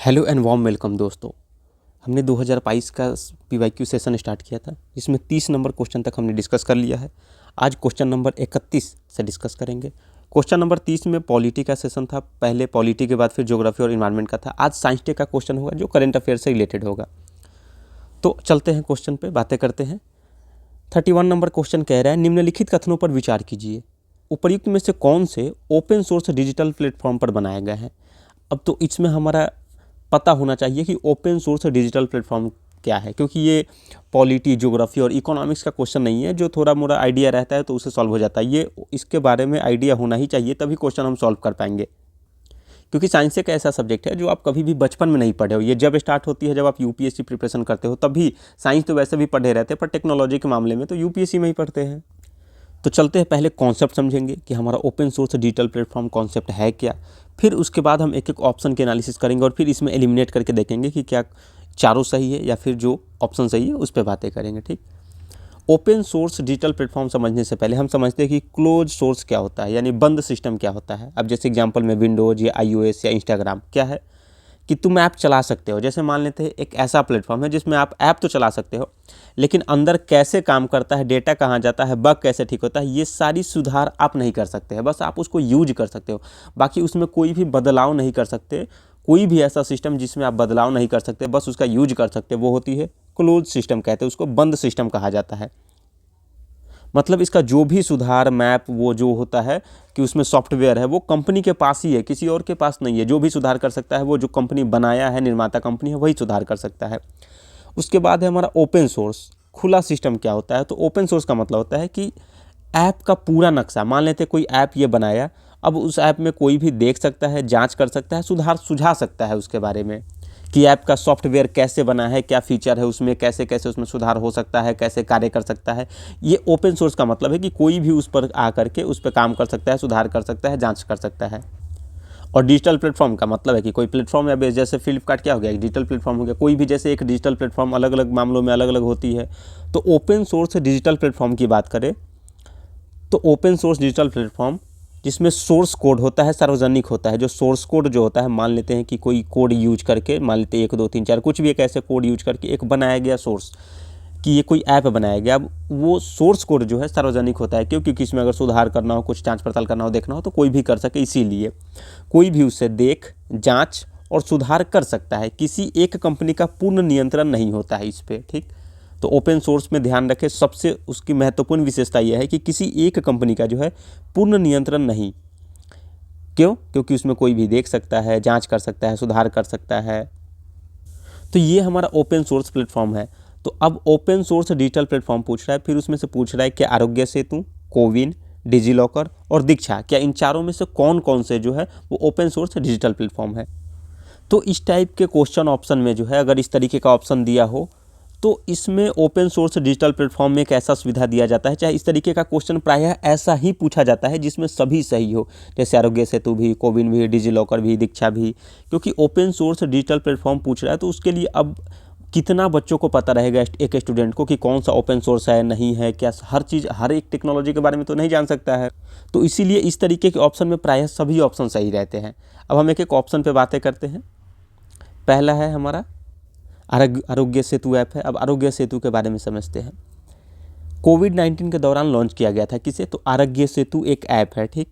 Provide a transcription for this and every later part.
Hello and warm welcome दोस्तों। हमने 2022 का पीवाईक्यू सेशन स्टार्ट किया था, इसमें 30 नंबर क्वेश्चन तक हमने डिस्कस कर लिया है। आज क्वेश्चन नंबर 31 से डिस्कस करेंगे। क्वेश्चन नंबर 30 में पॉलिटी का सेशन था, पहले पॉलिटी के बाद फिर ज्योग्राफी और इन्वायरमेंट का था। आज साइंस टे का क्वेश्चन होगा जो करंट अफेयर से रिलेटेड होगा। तो चलते हैं क्वेश्चन पे, बातें करते हैं। 31 नंबर क्वेश्चन कह रहा है, निम्नलिखित कथनों पर विचार कीजिए, उपर्युक्त में से कौन से ओपन सोर्स डिजिटल प्लेटफॉर्म पर बनाए गए हैं। अब तो इसमें हमारा पता होना चाहिए कि ओपन सोर्स डिजिटल प्लेटफॉर्म क्या है, क्योंकि ये पॉलिटी, ज्योग्राफी और इकोनॉमिक्स का क्वेश्चन नहीं है जो थोड़ा मोड़ा आइडिया रहता है तो उसे सॉल्व हो जाता है। ये इसके बारे में आइडिया होना ही चाहिए, तभी क्वेश्चन हम सॉल्व कर पाएंगे। क्योंकि साइंस एक ऐसा सब्जेक्ट है जो आप कभी भी बचपन में नहीं पढ़े हो। ये जब स्टार्ट होती है जब आप यूपीएससी प्रिपरेशन करते हो, तभी साइंस तो वैसे भी पढ़े रहते हैं, पर टेक्नोलॉजी के मामले में तो यूपीएससी में ही पढ़ते हैं। तो चलते हैं, पहले कॉन्सेप्ट समझेंगे कि हमारा open source digital platform concept है क्या। फिर उसके बाद हम एक एक ऑप्शन के एनालिसिस करेंगे और फिर इसमें एलिमिनेट करके देखेंगे कि क्या चारों सही है या फिर जो ऑप्शन सही है उस पर बातें करेंगे। ठीक। ओपन सोर्स डिजिटल प्लेटफॉर्म समझने से पहले हम समझते हैं कि क्लोज सोर्स क्या होता है, यानी बंद सिस्टम क्या होता है। अब जैसे एग्जांपल में विंडोज़ या iOS या इंस्टाग्राम क्या है कि तुम ऐप चला सकते हो। जैसे मान लेते हैं एक ऐसा प्लेटफॉर्म है जिसमें आप ऐप तो चला सकते हो, लेकिन अंदर कैसे काम करता है, डेटा कहाँ जाता है, बग कैसे ठीक होता है, ये सारी सुधार आप नहीं कर सकते हैं। बस आप उसको यूज कर सकते हो, बाकी उसमें कोई भी बदलाव नहीं कर सकते। कोई भी ऐसा सिस्टम जिसमें आप बदलाव नहीं कर सकते, बस उसका यूज कर सकते, वो होती है क्लोज सिस्टम, कहते हैं उसको, बंद सिस्टम कहा जाता है। मतलब इसका जो भी सुधार, मैप, वो जो होता है कि उसमें सॉफ्टवेयर है वो कंपनी के पास ही है, किसी और के पास नहीं है। जो भी सुधार कर सकता है वो जो कंपनी बनाया है, निर्माता कंपनी है, वही सुधार कर सकता है। उसके बाद है हमारा ओपन सोर्स, खुला सिस्टम क्या होता है। तो ओपन सोर्स का मतलब होता है कि ऐप का पूरा नक्शा, मान लेते कोई ऐप ये बनाया, अब उस ऐप में कोई भी देख सकता है, जांच कर सकता है, सुधार सुझा सकता है उसके बारे में कि ऐप का सॉफ्टवेयर कैसे बना है, क्या फीचर है उसमें, कैसे कैसे उसमें सुधार हो सकता है, कैसे कार्य कर सकता है। ये ओपन सोर्स का मतलब है कि कोई भी उस पर आकर के उस पर काम कर सकता है, सुधार कर सकता है, जांच कर सकता है। और डिजिटल प्लेटफॉर्म का मतलब है कि कोई प्लेटफॉर्म या बेस, जैसे फ्लिपकार्ट क्या हो गया, एक डिजिटल प्लेटफॉर्म हो गया। कोई भी जैसे एक डिजिटल प्लेटफॉर्म अलग अलग मामलों में अलग अलग होती है। तो ओपन सोर्स डिजिटल प्लेटफॉर्म की बात करें तो ओपन सोर्स डिजिटल प्लेटफॉर्म जिसमें सोर्स कोड होता है, सार्वजनिक होता है। जो सोर्स कोड जो होता है, मान लेते हैं कि कोई कोड यूज करके, मान लेते हैं 1 2 3 4 कुछ भी एक ऐसे कोड यूज करके एक बनाया गया सोर्स, कि ये कोई ऐप बनाया गया। अब वो सोर्स कोड जो है सार्वजनिक होता है, क्योंकि इसमें अगर सुधार करना हो, कुछ जांच पड़ताल करना हो, देखना हो, तो कोई भी कर सके। इसीलिए कोई भी उससे देख, जांच और सुधार कर सकता है। किसी एक कंपनी का पूर्ण नियंत्रण नहीं होता है इस पर। ठीक। तो ओपन सोर्स में ध्यान रखें, सबसे उसकी महत्वपूर्ण विशेषता यह है कि किसी एक कंपनी का जो है पूर्ण नियंत्रण नहीं। क्यों? क्योंकि उसमें कोई भी देख सकता है, जांच कर सकता है, सुधार कर सकता है। तो ये हमारा ओपन सोर्स प्लेटफॉर्म है। तो अब ओपन सोर्स डिजिटल प्लेटफॉर्म पूछ रहा है, फिर उसमें से पूछ रहा है कि आरोग्य सेतु, कोविन, डिजिलॉकर और दीक्षा, क्या इन चारों में से कौन कौन से जो है वो ओपन सोर्स डिजिटल प्लेटफॉर्म है। तो इस टाइप के क्वेश्चन ऑप्शन में जो है, अगर इस तरीके का ऑप्शन दिया हो तो इसमें ओपन सोर्स डिजिटल प्लेटफॉर्म में एक ऐसा सुविधा दिया जाता है, चाहे इस तरीके का क्वेश्चन प्रायः ऐसा ही पूछा जाता है जिसमें सभी सही हो, जैसे आरोग्य सेतु भी, कोविन भी, डिजिलॉकर भी, दीक्षा भी। क्योंकि ओपन सोर्स डिजिटल प्लेटफॉर्म पूछ रहा है तो उसके लिए अब कितना बच्चों को पता रहेगा, एक स्टूडेंट को, कि कौन सा ओपन सोर्स है, नहीं है, क्या हर चीज़, हर एक टेक्नोलॉजी के बारे में तो नहीं जान सकता है। तो इसीलिए इस तरीके के ऑप्शन में प्रायः सभी ऑप्शन सही रहते हैं। अब हम एक एक ऑप्शन पर बातें करते हैं। पहला है हमारा आरोग्य सेतु ऐप है। अब आरोग्य सेतु के बारे में समझते हैं। कोविड-19 के दौरान लॉन्च किया गया था। किसे? तो आरोग्य सेतु एक ऐप है। ठीक।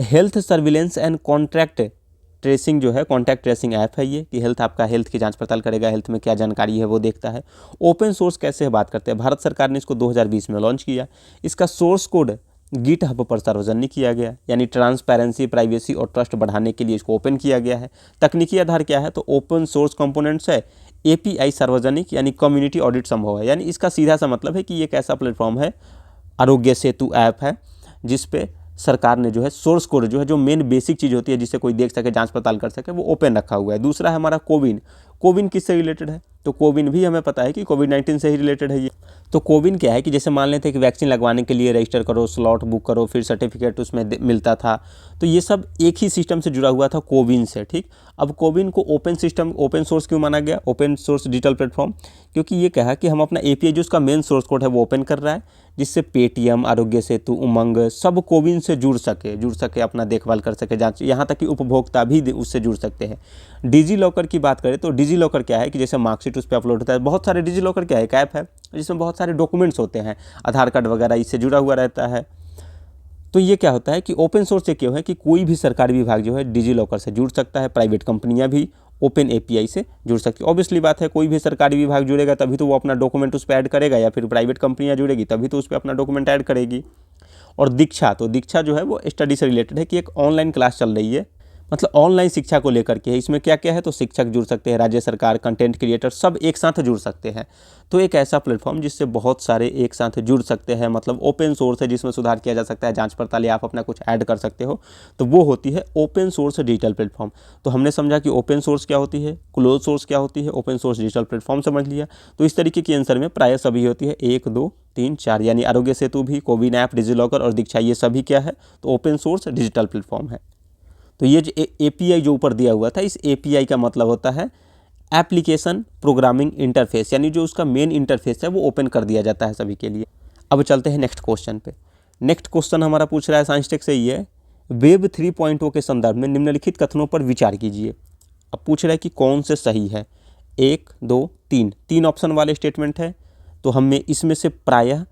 Health surveillance and contract tracing जो है, कॉन्टैक्ट ट्रेसिंग ऐप है ये, कि आपका हेल्थ की जांच पड़ताल करेगा, हेल्थ में क्या जानकारी है वो देखता है। ओपन सोर्स कैसे बात करते हैं, भारत सरकार ने इसको 2020 में लॉन्च किया। इसका सोर्स कोड गिट हब पर सार्वजनिक किया गया, यानी ट्रांसपेरेंसी, प्राइवेसी और ट्रस्ट बढ़ाने के लिए इसको ओपन किया गया है। तकनीकी आधार क्या है? तो ओपन सोर्स कंपोनेंट्स है, एपीआई सार्वजनिक, यानी कम्युनिटी ऑडिट संभव है। यानी इसका सीधा सा मतलब है कि ये एक ऐसा प्लेटफॉर्म है, आरोग्य सेतु ऐप है, जिस पे सरकार ने जो है सोर्स कोड जो है, जो मेन बेसिक चीज़ होती है जिससे कोई देख सके, जांच पड़ताल कर सके, वो ओपन रखा हुआ है। दूसरा है हमारा कोविन। कोविन किससे रिलेटेड है? तो कोविन भी हमें पता है कि कोविड-19 से ही रिलेटेड है ये। तो कोविन क्या है कि जैसे मान लेते हैं कि वैक्सीन लगवाने के लिए रजिस्टर करो, स्लॉट बुक करो, फिर सर्टिफिकेट उसमें मिलता था, तो ये सब एक ही सिस्टम से जुड़ा हुआ था कोविन से। ठीक, अब कोविन को ओपन सिस्टम, ओपन सोर्स क्यों माना गया, ओपन सोर्स डिजिटल प्लेटफॉर्म, क्योंकि ये कहा कि हम अपना एपीआई जो उसका मेन सोर्स कोड है वो ओपन कर रहा है, जिससे पेटीएम, आरोग्य सेतु, उमंग सब कोविन से जुड़ सके, अपना देखभाल कर सके, जांच, यहाँ तक कि उपभोक्ता भी उससे जुड़ सकते हैं। डिजी लॉकर की बात करें तो डिजी लॉकर क्या है कि जैसे मार्कशीट उस पर अपलोड होता है, बहुत सारे डिजी लॉकर क्या है, एक ऐप है जिसमें बहुत सारे डॉक्यूमेंट्स होते हैं, आधार कार्ड वगैरह इससे जुड़ा हुआ रहता है। तो ये क्या होता है कि ओपन सोर्स से क्यों है कि कोई भी सरकारी विभाग जो है डिजी लॉकर से जुड़ सकता है, प्राइवेट कंपनियां भी ओपन एपीआई से जुड़ सकती है। ऑब्वियसली बात है, कोई भी सरकारी विभाग जुड़ेगा तभी तो वो अपना डॉक्यूमेंट उस पर ऐड करेगा, या फिर प्राइवेट कंपनियां जुड़ेगी तभी तो उस पर अपना डॉक्यूमेंट ऐड करेगी। और दीक्षा, तो दीक्षा जो है वो स्टडी से रिलेटेड है कि एक ऑनलाइन क्लास चल रही है, मतलब ऑनलाइन शिक्षा को लेकर के है। इसमें क्या क्या है, तो शिक्षक जुड़ सकते हैं, राज्य सरकार, कंटेंट क्रिएटर सब एक साथ जुड़ सकते हैं। तो एक ऐसा प्लेटफॉर्म जिससे बहुत सारे एक साथ जुड़ सकते हैं, मतलब ओपन सोर्स है, जिसमें सुधार किया जा सकता है, जांच पड़ताल या आप अपना कुछ ऐड कर सकते हो, तो वो होती है ओपन सोर्स डिजिटल प्लेटफॉर्म। तो हमने समझा कि ओपन सोर्स क्या होती है, क्लोज सोर्स क्या होती है, ओपन सोर्स डिजिटल प्लेटफॉर्म समझ लिया। तो इस तरीके की आंसर में प्रायः सभी होती है 1, 2, 3, 4, यानी आरोग्य सेतु भी, कोविन ऐप, डिजी लॉकर और दीक्षा, ये सभी क्या है, तो ओपन सोर्स डिजिटल प्लेटफॉर्म है। तो ये जो एपीआई जो ऊपर दिया हुआ था, इस एपीआई का मतलब होता है एप्लीकेशन प्रोग्रामिंग इंटरफेस, यानी जो उसका मेन इंटरफेस है वो ओपन कर दिया जाता है सभी के लिए। अब चलते हैं नेक्स्ट क्वेश्चन पे। नेक्स्ट क्वेश्चन हमारा पूछ रहा है साइंस टेक से, ये वेब 3.0 के संदर्भ में निम्नलिखित कथनों पर विचार कीजिए। अब पूछ रहा है कि कौन से सही है, 1, 2, 3, 3 ऑप्शन वाले स्टेटमेंट है। तो हमें इसमें से प्रायः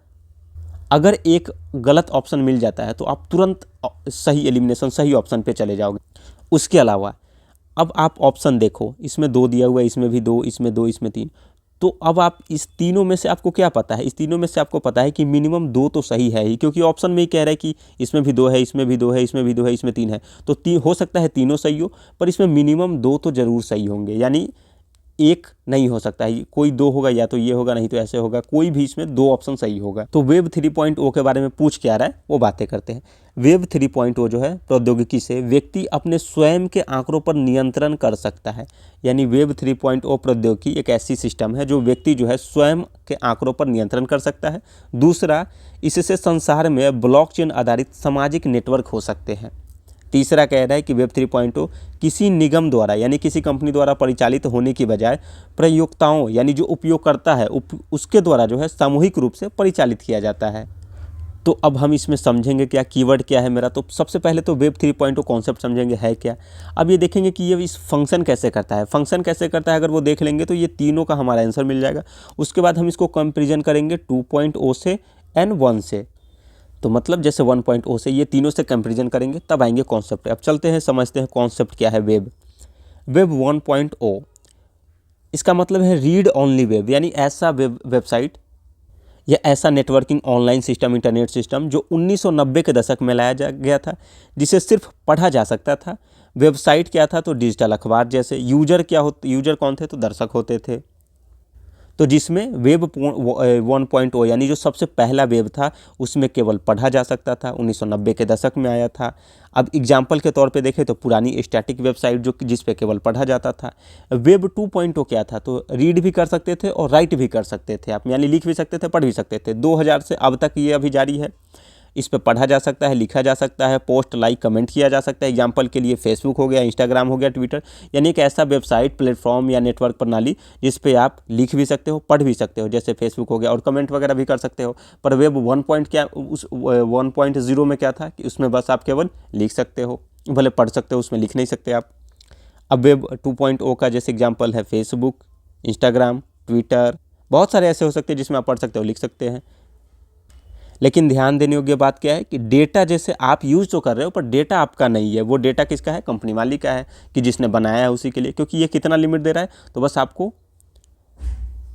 अगर एक गलत ऑप्शन मिल जाता है तो आप तुरंत सही एलिमिनेशन, सही ऑप्शन पे चले जाओगे। उसके अलावा अब आप ऑप्शन देखो, इसमें 2 दिया हुआ है, इसमें भी 2, इसमें 2, इसमें 3। तो अब आप इस तीनों में से आपको क्या पता है, इस तीनों में से आपको पता है कि मिनिमम 2 तो सही है ही, क्योंकि ऑप्शन में ही कह रहा है कि इसमें भी 2 है, इसमें भी 2 है, इसमें भी 2 है, इसमें 3 है। तो हो सकता है तीनों सही हो, पर इसमें मिनिमम 2 तो जरूर सही होंगे, यानी एक नहीं हो सकता है, कोई 2 होगा, या तो ये होगा, नहीं तो ऐसे होगा, कोई भी इसमें 2 ऑप्शन सही होगा। तो वेब 3.0 के बारे में पूछ क्या रहा है वो बातें करते हैं। वेब 3.0 जो है प्रौद्योगिकी से व्यक्ति अपने स्वयं के आंकड़ों पर नियंत्रण कर सकता है, यानी वेब 3.0 प्रौद्योगिकी एक ऐसी सिस्टम है जो व्यक्ति जो है स्वयं के आंकड़ों पर नियंत्रण कर सकता है। दूसरा, इससे संसार में ब्लॉकचेन आधारित सामाजिक नेटवर्क हो सकते हैं। तीसरा कह रहा है कि वेब 3.0 किसी निगम द्वारा, यानी किसी कंपनी द्वारा परिचालित होने की बजाय प्रयोक्ताओं, यानी जो उपयोगकर्ता है उसके द्वारा जो है सामूहिक रूप से परिचालित किया जाता है। तो अब हम इसमें समझेंगे क्या, कीवर्ड क्या है मेरा। तो सबसे पहले तो वेब 3.0 कॉन्सेप्ट समझेंगे है क्या। अब ये देखेंगे कि ये इस फंक्शन कैसे करता है, फंक्शन कैसे करता है, अगर वो देख लेंगे तो ये तीनों का हमारा आंसर मिल जाएगा। उसके बाद हम इसको कंपेरिजन करेंगे 2.0 से एंड 1 से, तो मतलब जैसे 1.0 से ये तीनों से कंपैरिजन करेंगे तब आएंगे कॉन्सेप्ट। अब चलते हैं समझते हैं कॉन्सेप्ट क्या है वेब 1.0। इसका मतलब है रीड ओनली वेब, यानी ऐसा वेबसाइट या ऐसा networking online system, internet system जो 1990 के दशक में लाया गया था, जिसे सिर्फ पढ़ा जा सकता था। वेबसाइट क्या था, तो डिजिटल अखबार जैसे। यूजर कौन थे, तो दर्शक होते थे। तो जिसमें वेब 1.0 यानी जो सबसे पहला वेब था उसमें केवल पढ़ा जा सकता था, 1990 के दशक में आया था। अब एग्जाम्पल के तौर पे देखें तो पुरानी स्टैटिक वेबसाइट जो जिस पे केवल पढ़ा जाता था। वेब 2.0 क्या था, तो रीड भी कर सकते थे और राइट भी कर सकते थे आप, यानी लिख भी सकते थे, पढ़ भी सकते थे। 2000 से अब तक ये अभी जारी है। इस पर पढ़ा जा सकता है, लिखा जा सकता है, पोस्ट, लाइक, कमेंट किया जा सकता है। एग्जाम्पल के लिए फेसबुक हो गया, इंस्टाग्राम हो गया, ट्विटर, यानी एक ऐसा वेबसाइट, प्लेटफॉर्म या नेटवर्क प्रणाली जिस पे आप लिख भी सकते हो, पढ़ भी सकते हो, जैसे फेसबुक हो गया, और कमेंट वगैरह भी कर सकते हो। पर वेब 1.0 में क्या था कि उसमें बस आप केवल लिख सकते हो, भले पढ़ सकते हो, उसमें लिख नहीं सकते आप। अब वेब 2.0 का जैसे एग्जाम्पल है फेसबुक, इंस्टाग्राम, ट्विटर, बहुत सारे ऐसे हो सकते हैं जिसमें आप पढ़ सकते हो, लिख सकते हैं। लेकिन ध्यान देने योग्य बात क्या है कि डेटा जैसे आप यूज तो कर रहे हो, पर डेटा आपका नहीं है, वो डेटा किसका है, कंपनी मालिक का है, कि जिसने बनाया है उसी के लिए। क्योंकि ये कितना लिमिट दे रहा है, तो बस आपको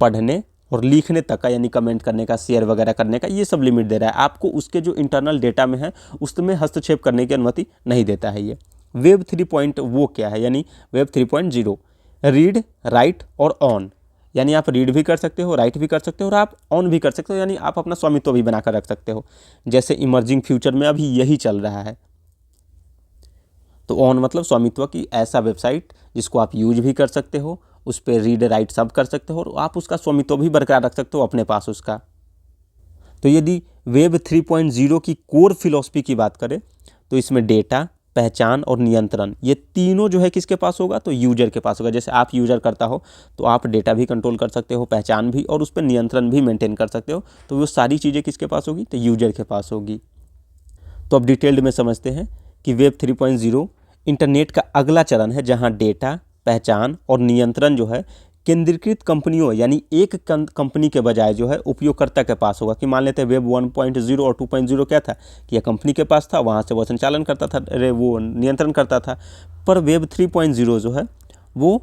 पढ़ने और लिखने तक का, यानी कमेंट करने का, शेयर वगैरह करने का, ये सब लिमिट दे रहा है आपको। उसके जो इंटरनल डेटा में है उसमें हस्तक्षेप करने की अनुमति नहीं देता है ये। वेब 3 वो क्या है, यानी वेब 3.0 रीड, राइट और ऑन, यानी आप रीड भी कर सकते हो, राइट भी कर सकते हो और आप ऑन भी कर सकते हो, यानी आप अपना स्वामित्व भी बनाकर रख सकते हो। जैसे इमर्जिंग फ्यूचर में अभी यही चल रहा है। तो ऑन मतलब स्वामित्व की ऐसा वेबसाइट जिसको आप यूज भी कर सकते हो, उस पर रीड, राइट सब कर सकते हो और आप उसका स्वामित्व भी बरकरार रख सकते हो अपने पास उसका। तो यदि वेब 3.0 की कोर फिलॉसफी की बात करें तो इसमें डेटा, पहचान और नियंत्रण, ये तीनों जो है किसके पास होगा, तो यूजर के पास होगा। जैसे आप यूजर करता हो तो आप डेटा भी कंट्रोल कर सकते हो, पहचान भी, और उस पर नियंत्रण भी मेंटेन कर सकते हो। तो वो सारी चीज़ें किसके पास होगी, तो यूजर के पास होगी। तो अब डिटेल्ड में समझते हैं कि वेब 3.0 इंटरनेट का अगला चरण है, जहाँ डेटा, पहचान और नियंत्रण जो है केंद्रीकृत कंपनियों यानी एक कंपनी के बजाय जो है उपयोगकर्ता के पास होगा। कि मान लेते हैं वेब 1.0 और 2.0 क्या था कि यह कंपनी के पास था, वहाँ से वो संचालन करता था, वो नियंत्रण करता था। पर वेब 3.0 जो है वो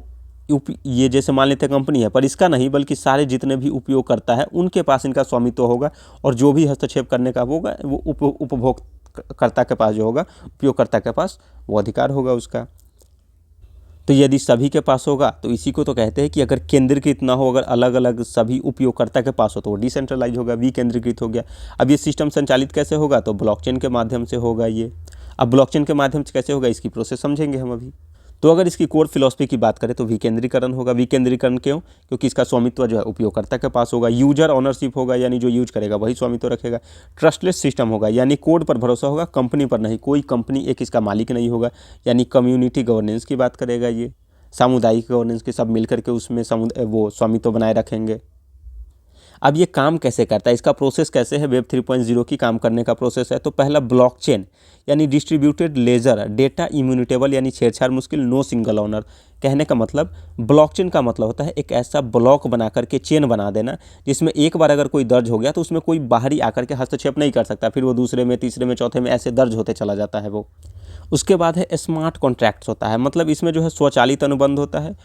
ये जैसे मान लेते हैं कंपनी है, पर इसका नहीं, बल्कि सारे जितने भी उपयोग करता है उनके पास इनका स्वामित्व होगा, और जो भी हस्तक्षेप करने का होगा वो उपभोक्ता के पास जो होगा, उपयोगकर्ता के पास वो अधिकार होगा उसका। तो यदि सभी के पास होगा तो इसी को तो कहते हैं कि अगर केंद्रीकृत ना हो, अगर अलग अलग सभी उपयोगकर्ता के पास हो तो वो डिसेंट्रलाइज होगा, विकेंद्रीकृत हो गया। अब ये सिस्टम संचालित कैसे होगा, तो ब्लॉकचेन के माध्यम से होगा ये। अब ब्लॉकचेन के माध्यम से कैसे होगा, इसकी प्रोसेस समझेंगे हम अभी। तो अगर इसकी कोर फिलॉसफी की बात करें तो विकेंद्रीकरण होगा। विकेंद्रीकरण क्यों, क्योंकि इसका स्वामित्व जो है उपयोगकर्ता के पास होगा। यूजर ऑनरशिप होगा, यानी जो यूज करेगा वही स्वामित्व रखेगा। ट्रस्टलेस सिस्टम होगा, यानी कोड पर भरोसा होगा, कंपनी पर नहीं। कोई कंपनी एक इसका मालिक नहीं होगा, यानी कम्युनिटी गवर्नेंस की बात करेगा ये। सामुदायिक गवर्नेंस के सब मिलकर के उसमें वो स्वामित्व बनाए रखेंगे। अब ये काम कैसे करता है, इसका प्रोसेस कैसे है, वेब 3.0 की काम करने का प्रोसेस है। तो पहला ब्लॉकचेन यानी डिस्ट्रीब्यूटेड लेजर, डेटा इम्यूटेबल यानी छेड़छाड़ मुश्किल, नो सिंगल ओनर। कहने का मतलब ब्लॉकचेन का मतलब होता है एक ऐसा ब्लॉक बना करके चेन बना देना जिसमें एक बार अगर कोई दर्ज हो गया तो उसमें कोई बाहरी आकर के हस्तक्षेप नहीं कर सकता, फिर वो दूसरे में, तीसरे में, चौथे में ऐसे दर्ज होते चला जाता है वो। उसके बाद है स्मार्ट कॉन्ट्रैक्ट्स होता है, मतलब इसमें जो है स्वचालित अनुबंध होता है।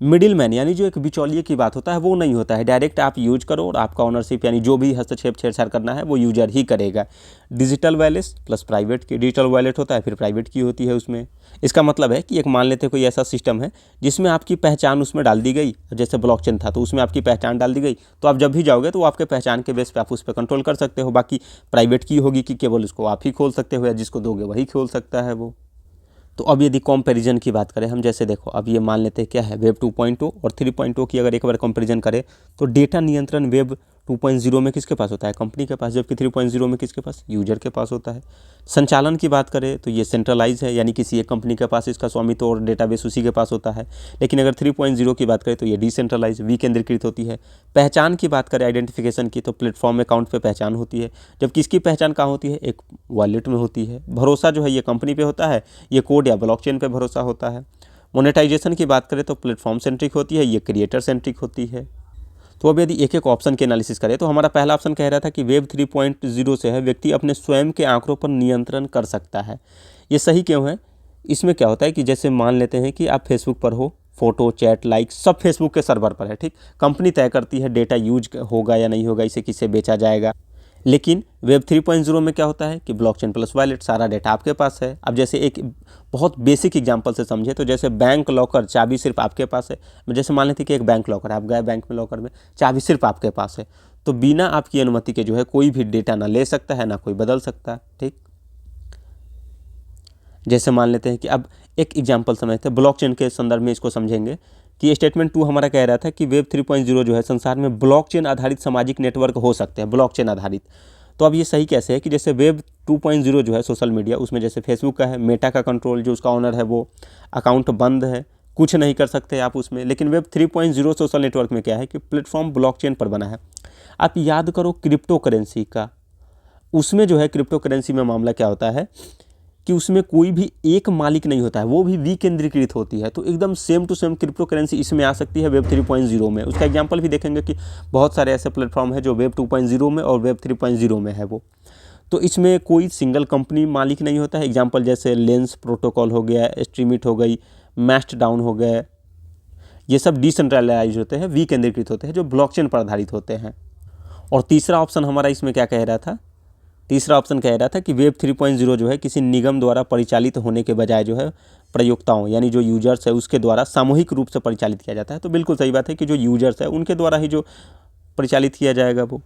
मिडिल मैन यानी जो एक बिचौलिए की बात होता है वो नहीं होता है, डायरेक्ट आप यूज करो और आपका ओनरशिप यानी जो भी हस्तक्षेप छेड़छाड़ करना है वो यूजर ही करेगा। डिजिटल वॉलेट प्लस प्राइवेट की, डिजिटल वॉलेट होता है फिर प्राइवेट की होती है उसमें। इसका मतलब है कि एक मान लेते कोई ऐसा सिस्टम है जिसमें आपकी पहचान उसमें डाल दी गई, जैसे ब्लॉकचेन था तो उसमें आपकी पहचान डाल दी गई, तो आप जब भी जाओगे तो वो आपके पहचान के बेस पे आप उस पर कंट्रोल कर सकते हो। बाकी प्राइवेट की होगी कि केवल उसको आप ही खोल सकते हो या जिसको दोगे वही खोल सकता है वो। तो अब यदि कंपैरिजन की बात करें हम, जैसे देखो अब ये मान लेते हैं क्या है वेब 2.0 और 3.0 की अगर एक बार कंपैरिजन करें तो डेटा नियंत्रण वेब 2.0 में किसके पास होता है, कंपनी के पास, जबकि 3.0 में किसके पास, यूजर के पास होता है। संचालन की बात करें तो ये सेंट्रलाइज है, यानी किसी एक कंपनी के पास इसका स्वामित्व और डेटाबेस उसी के पास होता है। लेकिन अगर 3.0 की बात करें तो ये डिसेंट्रलाइज, विकेंद्रीकृत होती है। पहचान की बात करें, आइडेंटिफिकेशन की, तो प्लेटफॉर्म अकाउंट पे पहचान होती है, जबकि इसकी पहचान कहाँ होती है, एक वॉलेट में होती है। भरोसा जो है ये कंपनी पे होता है, ये कोड या ब्लॉकचेन पे भरोसा होता है। मोनेटाइजेशन की बात करें तो प्लेटफॉर्म सेंट्रिक होती है, ये क्रिएटर सेंट्रिक होती है। तो अब यदि एक एक ऑप्शन के एनालिसिस करें तो हमारा पहला ऑप्शन कह रहा था कि वेब 3.0 से है व्यक्ति अपने स्वयं के आंकड़ों पर नियंत्रण कर सकता है। ये सही क्यों है, इसमें क्या होता है कि जैसे मान लेते हैं कि आप फेसबुक पर हो, फोटो, चैट, लाइक सब फेसबुक के सर्वर पर है, ठीक। कंपनी तय करती है डेटा यूज होगा या नहीं होगा, इसे किसे बेचा जाएगा। लेकिन वेब 3.0 में क्या होता है कि ब्लॉकचेन प्लस वॉलेट, सारा डेटा आपके पास है। अब जैसे एक बहुत बेसिक एग्जांपल से समझे तो जैसे बैंक लॉकर, चाबी सिर्फ आपके पास है। जैसे मान लेते हैं कि एक बैंक लॉकर है, आप गए बैंक में, लॉकर में चाबी सिर्फ आपके पास है, तो बिना आपकी अनुमति के जो है कोई भी डेटा ना ले सकता है ना कोई बदल सकता है, ठीक। जैसे मान लेते हैं कि अब एक एग्जाम्पल समझते हैं, ब्लॉकचेन के संदर्भ में इसको समझेंगे कि स्टेटमेंट 2 हमारा कह रहा था कि वेब 3.0 जो है संसार में ब्लॉकचेन आधारित सामाजिक नेटवर्क हो सकते हैं, ब्लॉकचेन आधारित। तो अब ये सही कैसे है कि जैसे वेब 2.0 जो है सोशल मीडिया, उसमें जैसे फेसबुक का है, मेटा का कंट्रोल, जो उसका ओनर है वो अकाउंट बंद है, कुछ नहीं कर सकते आप उसमें। लेकिन वेब 3.0 सोशल नेटवर्क में क्या है कि प्लेटफॉर्म ब्लॉकचेन पर बना है। आप याद करो क्रिप्टो करेंसी का, उसमें जो है क्रिप्टो करेंसी में मामला क्या होता है कि उसमें कोई भी एक मालिक नहीं होता है, वो भी विकेंद्रीकृत होती है। तो एकदम same to same crypto currency इसमें आ सकती है वेब 3.0 में। उसका एग्जांपल भी देखेंगे कि बहुत सारे ऐसे प्लेटफॉर्म है जो वेब 2.0 में और वेब 3.0 में है वो। तो इसमें कोई सिंगल कंपनी मालिक नहीं होता है। एग्जांपल जैसे लेंस प्रोटोकॉल हो गया, स्ट्रीमिट हो गई, मैस्टडाउन हो गए, ये सब डिसेंट्रलाइज होते हैं, विकेंद्रीकृत होते हैं, जो ब्लॉकचेन पर आधारित होते हैं। और तीसरा ऑप्शन हमारा इसमें क्या कह रहा था, तीसरा ऑप्शन कह रहा था कि वेब 3.0 जो है किसी निगम द्वारा परिचालित होने के बजाय जो है प्रयोक्ताओं यानी जो यूजर्स है उसके द्वारा सामूहिक रूप से परिचालित किया जाता है। तो बिल्कुल सही बात है कि जो यूजर्स है उनके द्वारा ही जो परिचालित किया जाएगा वो।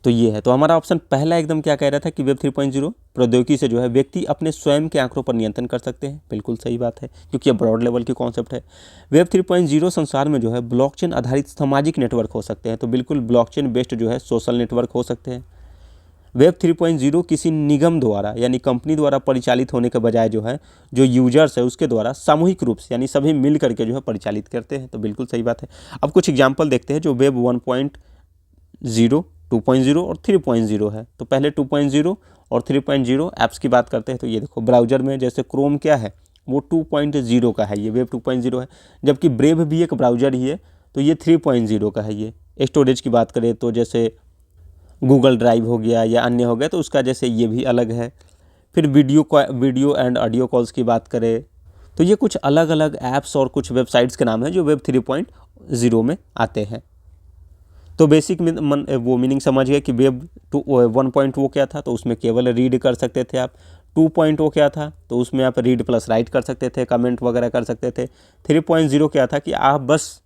तो ये है, तो हमारा ऑप्शन पहला एकदम क्या कह रहा था कि वेब 3.0 प्रौद्योगिकी से जो है व्यक्ति अपने स्वयं के आंकड़ों पर नियंत्रण कर सकते हैं। बिल्कुल सही बात है क्योंकि ये ब्रॉड लेवल की कॉन्सेप्ट है। वेब 3.0 संसार में जो है ब्लॉकचेन आधारित सामाजिक नेटवर्क हो सकते हैं। तो बिल्कुल ब्लॉकचेन बेस्ड जो है सोशल नेटवर्क हो सकते हैं। वेब 3.0 किसी निगम द्वारा यानी कंपनी द्वारा परिचालित होने के बजाय जो है जो यूजर्स है उसके द्वारा सामूहिक रूप से यानी सभी मिल करके जो है परिचालित करते हैं। तो बिल्कुल सही बात है। अब कुछ एग्जाम्पल देखते हैं जो वेब 1.0, 2.0 और 3.0 है। तो पहले 2.0 और 3.0 ऐप्स की बात करते हैं। तो ये देखो ब्राउजर में जैसे क्रोम क्या है वो 2.0 का है, ये वेब 2.0 है, जबकि ब्रेव भी एक ब्राउजर ही है तो ये 3.0 का है। ये स्टोरेज की बात करें तो जैसे गूगल ड्राइव हो गया या अन्य हो गया तो उसका जैसे ये भी अलग है। फिर वीडियो एंड ऑडियो कॉल्स की बात करें तो ये कुछ अलग अलग ऐप्स और कुछ वेबसाइट्स के नाम हैं जो वेब 3.0 में आते हैं। तो बेसिक वो मीनिंग समझ गए कि वेब 1.0 क्या था, तो उसमें केवल रीड कर सकते थे आप। 2.0 क्या था, तो उसमें आप रीड प्लस राइट कर सकते थे, कमेंट वगैरह कर सकते थे। 3.0 क्या था कि आप बस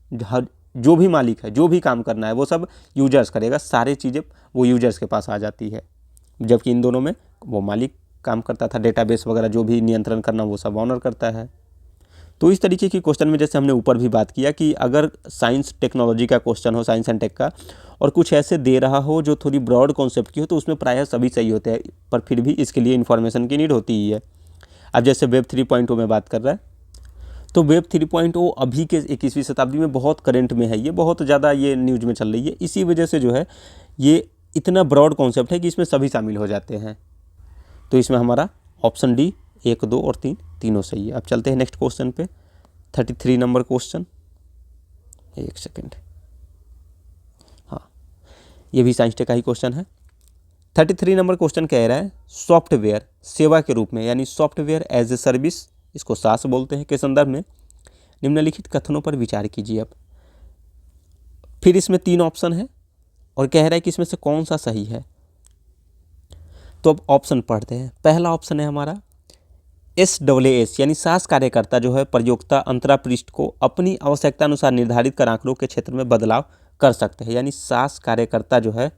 जो भी मालिक है, जो भी काम करना है वो सब यूजर्स करेगा, सारी चीज़ें वो यूजर्स के पास आ जाती है। जबकि इन दोनों में वो मालिक काम करता था, डेटाबेस वगैरह जो भी नियंत्रण करना वो सब ऑनर करता है। तो इस तरीके की क्वेश्चन में जैसे हमने ऊपर भी बात किया कि अगर साइंस टेक्नोलॉजी का क्वेश्चन हो, साइंस एंड टेक का, और कुछ ऐसे दे रहा हो जो थोड़ी ब्रॉड कॉन्सेप्ट की हो, तो उसमें प्रायः सभी सही होते हैं, पर फिर भी इसके लिए इन्फॉर्मेशन की नीड होती ही है। अब जैसे वेब 3.0 में बात कर रहा है तो वेब 3.0 अभी के 21वीं शताब्दी में बहुत करंट में है, ये बहुत ज़्यादा ये न्यूज़ में चल रही है। इसी वजह से जो है ये इतना ब्रॉड कॉन्सेप्ट है कि इसमें सभी शामिल हो जाते हैं। तो इसमें हमारा ऑप्शन डी 1, 2 और 3 तीनों सही है। अब चलते हैं नेक्स्ट क्वेश्चन पे, 33 नंबर क्वेश्चन। एक सेकेंड, हाँ ये भी साइंस टेक का ही क्वेश्चन है। 33 नंबर क्वेश्चन कह रहा है सॉफ्टवेयर सेवा के रूप में यानी सॉफ्टवेयर एज ए सर्विस, इसको सास बोलते हैं, के संदर्भ में निम्नलिखित कथनों पर विचार कीजिए। अब फिर इसमें 3 ऑप्शन है और कह रहा है कि इसमें से कौन सा सही है। तो अब ऑप्शन पढ़ते हैं। पहला ऑप्शन है हमारा SaaS यानी सास कार्यकर्ता जो है प्रयोक्ता अंतरापृष्ठ को अपनी आवश्यकता अनुसार निर्धारित कर आंकड़ों के क्षेत्र में बदलाव कर सकते हैं। यानी सास कार्यकर्ता जो है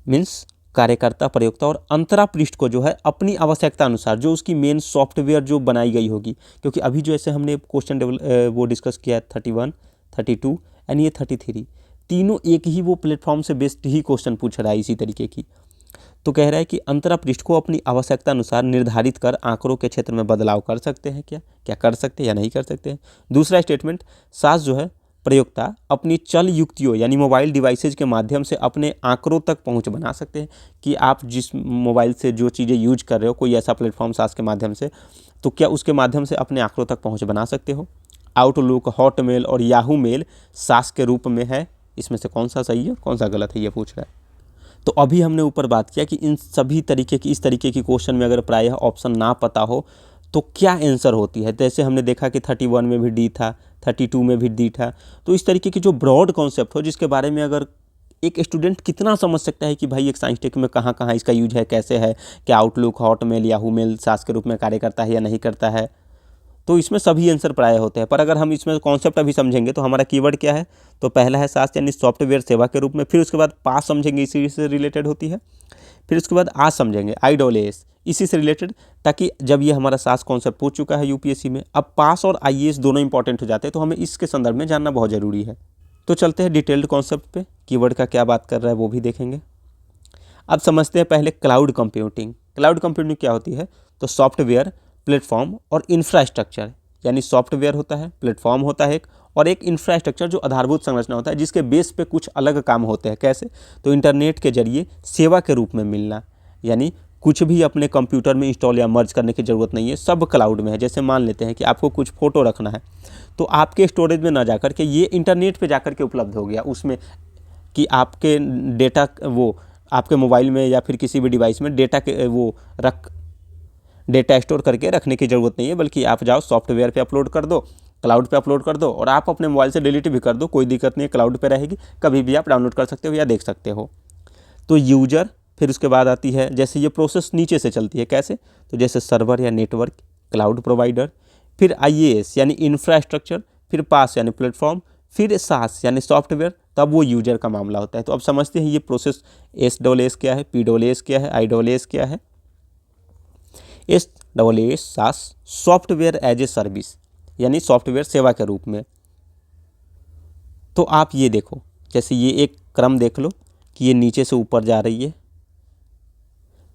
मीन्स कार्यकर्ता प्रयोक्ता और अंतरापृष्ठ को जो है अपनी आवश्यकता अनुसार जो उसकी मेन सॉफ्टवेयर जो बनाई गई होगी, क्योंकि अभी जो ऐसे हमने क्वेश्चन वो डिस्कस किया 31, 32 एंड ये 33, तीनों एक ही वो प्लेटफॉर्म से बेस्ड ही क्वेश्चन पूछ रहा है इसी तरीके की। तो कह रहा है कि अंतरापृष्ठ को अपनी आवश्यकता अनुसार निर्धारित कर आंकड़ों के क्षेत्र में बदलाव कर सकते हैं, क्या कर सकते हैं या नहीं कर सकते हैं। दूसरा स्टेटमेंट, सास जो है प्रयोक्ता अपनी चल युक्तियों यानी मोबाइल डिवाइसेज के माध्यम से अपने आंकड़ों तक पहुंच बना सकते हैं, कि आप जिस मोबाइल से जो चीज़ें यूज कर रहे हो, कोई ऐसा प्लेटफॉर्म सास के माध्यम से, तो क्या उसके माध्यम से अपने आंकड़ों तक पहुंच बना सकते हो। आउटलुक, हॉटमेल और याहू मेल सास के रूप में है, इसमें से कौन सा सही है कौन सा गलत है ये पूछ रहा है। तो अभी हमने ऊपर बात किया कि इन सभी तरीके की इस तरीके की क्वेश्चन में अगर प्रायः ऑप्शन ना पता हो तो क्या आंसर होती है। जैसे हमने देखा कि 31 में भी डी था, 32 में भी डी था। तो इस तरीके की जो ब्रॉड कॉन्सेप्ट हो जिसके बारे में अगर एक स्टूडेंट कितना समझ सकता है कि भाई एक साइंस टेक में कहाँ कहाँ इसका यूज है, कैसे है, क्या आउटलुक, हॉटमेल, याहू मेल सास के रूप में कार्य करता है या नहीं करता है, तो इसमें सभी आंसर प्राय होते हैं। पर अगर हम इसमें कॉन्सेप्ट अभी समझेंगे तो हमारा कीवर्ड क्या है, तो पहला है सास यानी सॉफ्टवेयर सेवा के रूप में, फिर उसके बाद पास समझेंगे इसी से रिलेटेड होती है, फिर उसके बाद आज समझेंगे IaaS इसी से रिलेटेड, ताकि जब ये हमारा सास कॉन्सेप्ट पूछ चुका है यूपीएससी में, अब पास और IAS दोनों इंपॉर्टेंट हो जाते हैं, तो हमें इसके संदर्भ में जानना बहुत ज़रूरी है। तो चलते हैं डिटेल्ड कॉन्सेप्ट पे, कीवर्ड का क्या बात कर रहा है वो भी देखेंगे। अब समझते हैं पहले क्लाउड कंप्यूटिंग। क्लाउड कंप्यूटिंग क्या होती है, तो सॉफ्टवेयर, प्लेटफॉर्म और इंफ्रास्ट्रक्चर, यानी सॉफ्टवेयर होता है, प्लेटफॉर्म होता है एक, और एक इंफ्रास्ट्रक्चर जो आधारभूत संरचना होता है जिसके बेस पे कुछ अलग काम होते हैं। कैसे, तो इंटरनेट के जरिए सेवा के रूप में मिलना, यानी कुछ भी अपने कंप्यूटर में इंस्टॉल या मर्ज करने की ज़रूरत नहीं है, सब क्लाउड में है। जैसे मान लेते हैं कि आपको कुछ फ़ोटो रखना है तो आपके स्टोरेज में ना जाकर के ये इंटरनेट पे जाकर के उपलब्ध हो गया, उसमें कि आपके डेटा वो आपके मोबाइल में या फिर किसी भी डिवाइस में डेटा के वो डेटा स्टोर करके रखने की ज़रूरत नहीं है, बल्कि आप जाओ सॉफ्टवेयर पे अपलोड कर दो, क्लाउड पे अपलोड कर दो, और आप अपने मोबाइल से डिलीट भी कर दो, कोई दिक्कत नहीं है, क्लाउड पे रहेगी, कभी भी आप डाउनलोड कर सकते हो या देख सकते हो। तो यूजर, फिर उसके बाद आती है जैसे ये प्रोसेस नीचे से चलती है, कैसे, तो जैसे सर्वर या नेटवर्क, क्लाउड प्रोवाइडर, फिर IaaS यानी इंफ्रास्ट्रक्चर, फिर पास यानी प्लेटफॉर्म, फिर सास यानी सॉफ्टवेयर, तब वो यूजर का मामला होता है। तो अब समझते हैं ये प्रोसेस SaaS क्या है, PaaS क्या है, IaaS क्या है। SaaS सास सॉफ्टवेयर एज ए सर्विस यानी सॉफ्टवेयर सेवा के रूप में। तो आप ये देखो, जैसे ये एक क्रम देख लो कि ये नीचे से ऊपर जा रही है,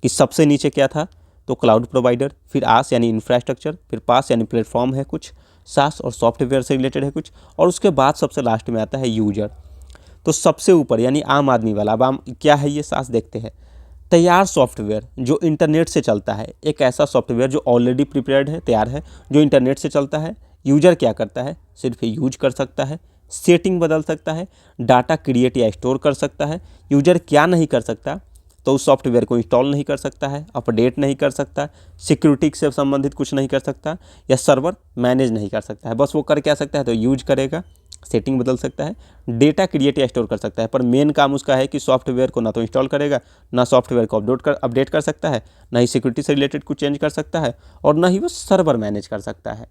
कि सबसे नीचे क्या था, तो क्लाउड प्रोवाइडर, फिर आस यानी इंफ्रास्ट्रक्चर, फिर पास यानी प्लेटफॉर्म है कुछ, सास और सॉफ्टवेयर से रिलेटेड है कुछ, और उसके बाद सबसे लास्ट में आता है यूजर। तो सबसे ऊपर यानी आम आदमी वाला, अब आम क्या है ये सास देखते हैं, तैयार सॉफ्टवेयर जो इंटरनेट से चलता है, एक ऐसा सॉफ्टवेयर जो ऑलरेडी प्रिपेयर्ड है, तैयार है, जो इंटरनेट से चलता है। यूजर क्या करता है, सिर्फ यूज कर सकता है, सेटिंग बदल सकता है, डाटा क्रिएट या स्टोर कर सकता है। यूजर क्या नहीं कर सकता, तो उस सॉफ्टवेयर को इंस्टॉल नहीं कर सकता है, अपडेट नहीं कर सकता, सिक्योरिटी से संबंधित कुछ नहीं कर सकता, या सर्वर मैनेज नहीं कर सकता है। बस वो कर क्या सकता है, तो यूज करेगा, सेटिंग बदल सकता है, डेटा क्रिएट या स्टोर कर सकता है, पर मेन काम उसका है कि सॉफ्टवेयर को ना तो इंस्टॉल करेगा, ना सॉफ्टवेयर को अपडेट कर सकता है, ना ही सिक्योरिटी से रिलेटेड कुछ चेंज कर सकता है, और ना ही वो सर्वर मैनेज कर सकता है।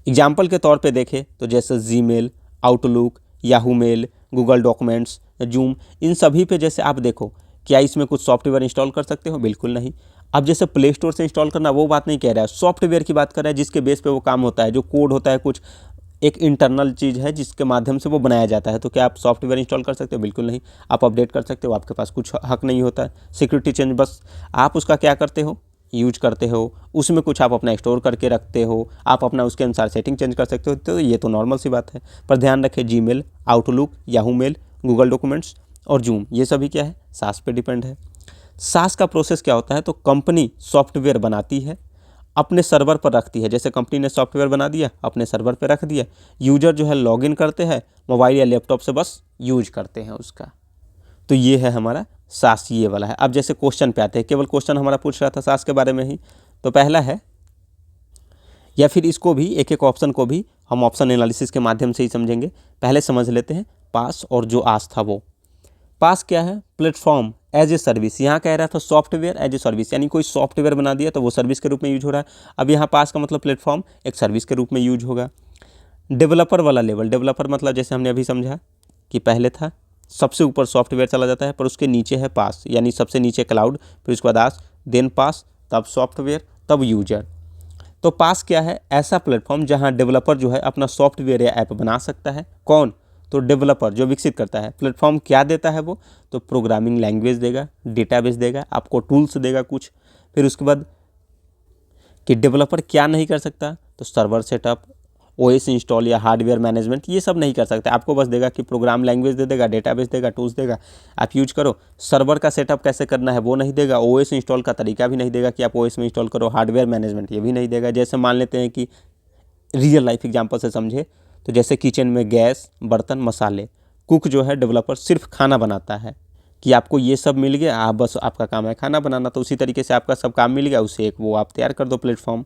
एग्जाम्पल के तौर पे देखें तो जैसे Gmail, Outlook, Yahoo mail, Google documents, Zoom, इन सभी पे जैसे आप देखो, क्या इसमें कुछ सॉफ्टवेयर इंस्टॉल कर सकते हो, बिल्कुल नहीं। अब जैसे प्ले स्टोर से इंस्टॉल करना वो बात नहीं कह रहा है, सॉफ्टवेयर की बात कर रहा है, जिसके बेस पे वो काम होता है, जो कोड होता है, कुछ एक इंटरनल चीज़ है जिसके माध्यम से वो बनाया जाता है। तो क्या आप सॉफ्टवेयर इंस्टॉल कर सकते हो, बिल्कुल नहीं। आप अपडेट कर सकते हो, आपके पास कुछ हक नहीं होता है। सिक्योरिटी चेंज बस आप उसका क्या करते हो, यूज करते हो, उसमें कुछ आप अपना स्टोर करके रखते हो, आप अपना उसके अनुसार सेटिंग चेंज कर सकते हो, तो ये तो नॉर्मल सी बात है। पर ध्यान रखें, Gmail, Outlook, Yahoo mail, Google documents और जूम, ये सभी क्या है, सास पे डिपेंड है। सास का प्रोसेस क्या होता है, तो कंपनी सॉफ्टवेयर बनाती है, अपने सर्वर पर रखती है। जैसे कंपनी ने सॉफ्टवेयर बना दिया, अपने सर्वर पर रख दिया, यूजर जो है लॉगिन करते हैं, मोबाइल या लैपटॉप से बस यूज करते हैं उसका। तो ये है हमारा सास, ये वाला है। अब जैसे क्वेश्चन पे आते हैं, केवल क्वेश्चन हमारा पूछ रहा था सास के बारे में ही। तो पहला है, या फिर इसको भी एक एक ऑप्शन को भी हम ऑप्शन एनालिसिस के माध्यम से ही समझेंगे। पहले समझ लेते हैं पास और जो आस था वो। पास क्या है, प्लेटफॉर्म एज ए सर्विस। यहाँ कह रहा था सॉफ्टवेयर एज ए सर्विस, यानी कोई सॉफ्टवेयर बना दिया तो वो सर्विस के रूप में यूज हो रहा है। अब यहाँ पास का मतलब प्लेटफॉर्म एक सर्विस के रूप में यूज होगा। डेवलपर वाला लेवल, डेवलपर मतलब जैसे हमने अभी समझा कि पहले था सबसे ऊपर सॉफ्टवेयर चला जाता है, पर उसके नीचे है पास, यानी सबसे नीचे क्लाउड, फिर उसके बाद आस, देन पास, तब सॉफ्टवेयर, तब यूजर। तो पास क्या है, ऐसा प्लेटफॉर्म जहां डेवलपर जो है अपना सॉफ्टवेयर या ऐप बना सकता है। कौन, तो डेवलपर जो विकसित करता है। प्लेटफॉर्म क्या देता है वो, तो प्रोग्रामिंग लैंग्वेज देगा, डेटाबेस देगा, आपको टूल्स देगा कुछ। फिर उसके बाद कि डेवलपर क्या नहीं कर सकता, तो सर्वर सेटअप, ओएस इंस्टॉल या हार्डवेयर मैनेजमेंट, ये सब नहीं कर सकते। आपको बस देगा कि प्रोग्राम लैंग्वेज दे देगा, डेटाबेस देगा, टूल्स देगा, आप यूज करो। सर्वर का सेटअप कैसे करना है वो नहीं देगा, ओएस इंस्टॉल का तरीका भी नहीं देगा कि आप ओएस में इंस्टॉल करो, हार्डवेयर मैनेजमेंट ये भी नहीं देगा। जैसे मान लेते हैं कि रियल लाइफ एग्जांपल से समझे, तो जैसे किचन में गैस, बर्तन, मसाले, कुक जो है डेवलपर सिर्फ खाना बनाता है कि आपको ये सब मिल गया, आप बस आपका काम है खाना बनाना, तो उसी तरीके से आपका सब काम मिल गया, उससे एक वो आप तैयार कर दो प्लेटफॉर्म।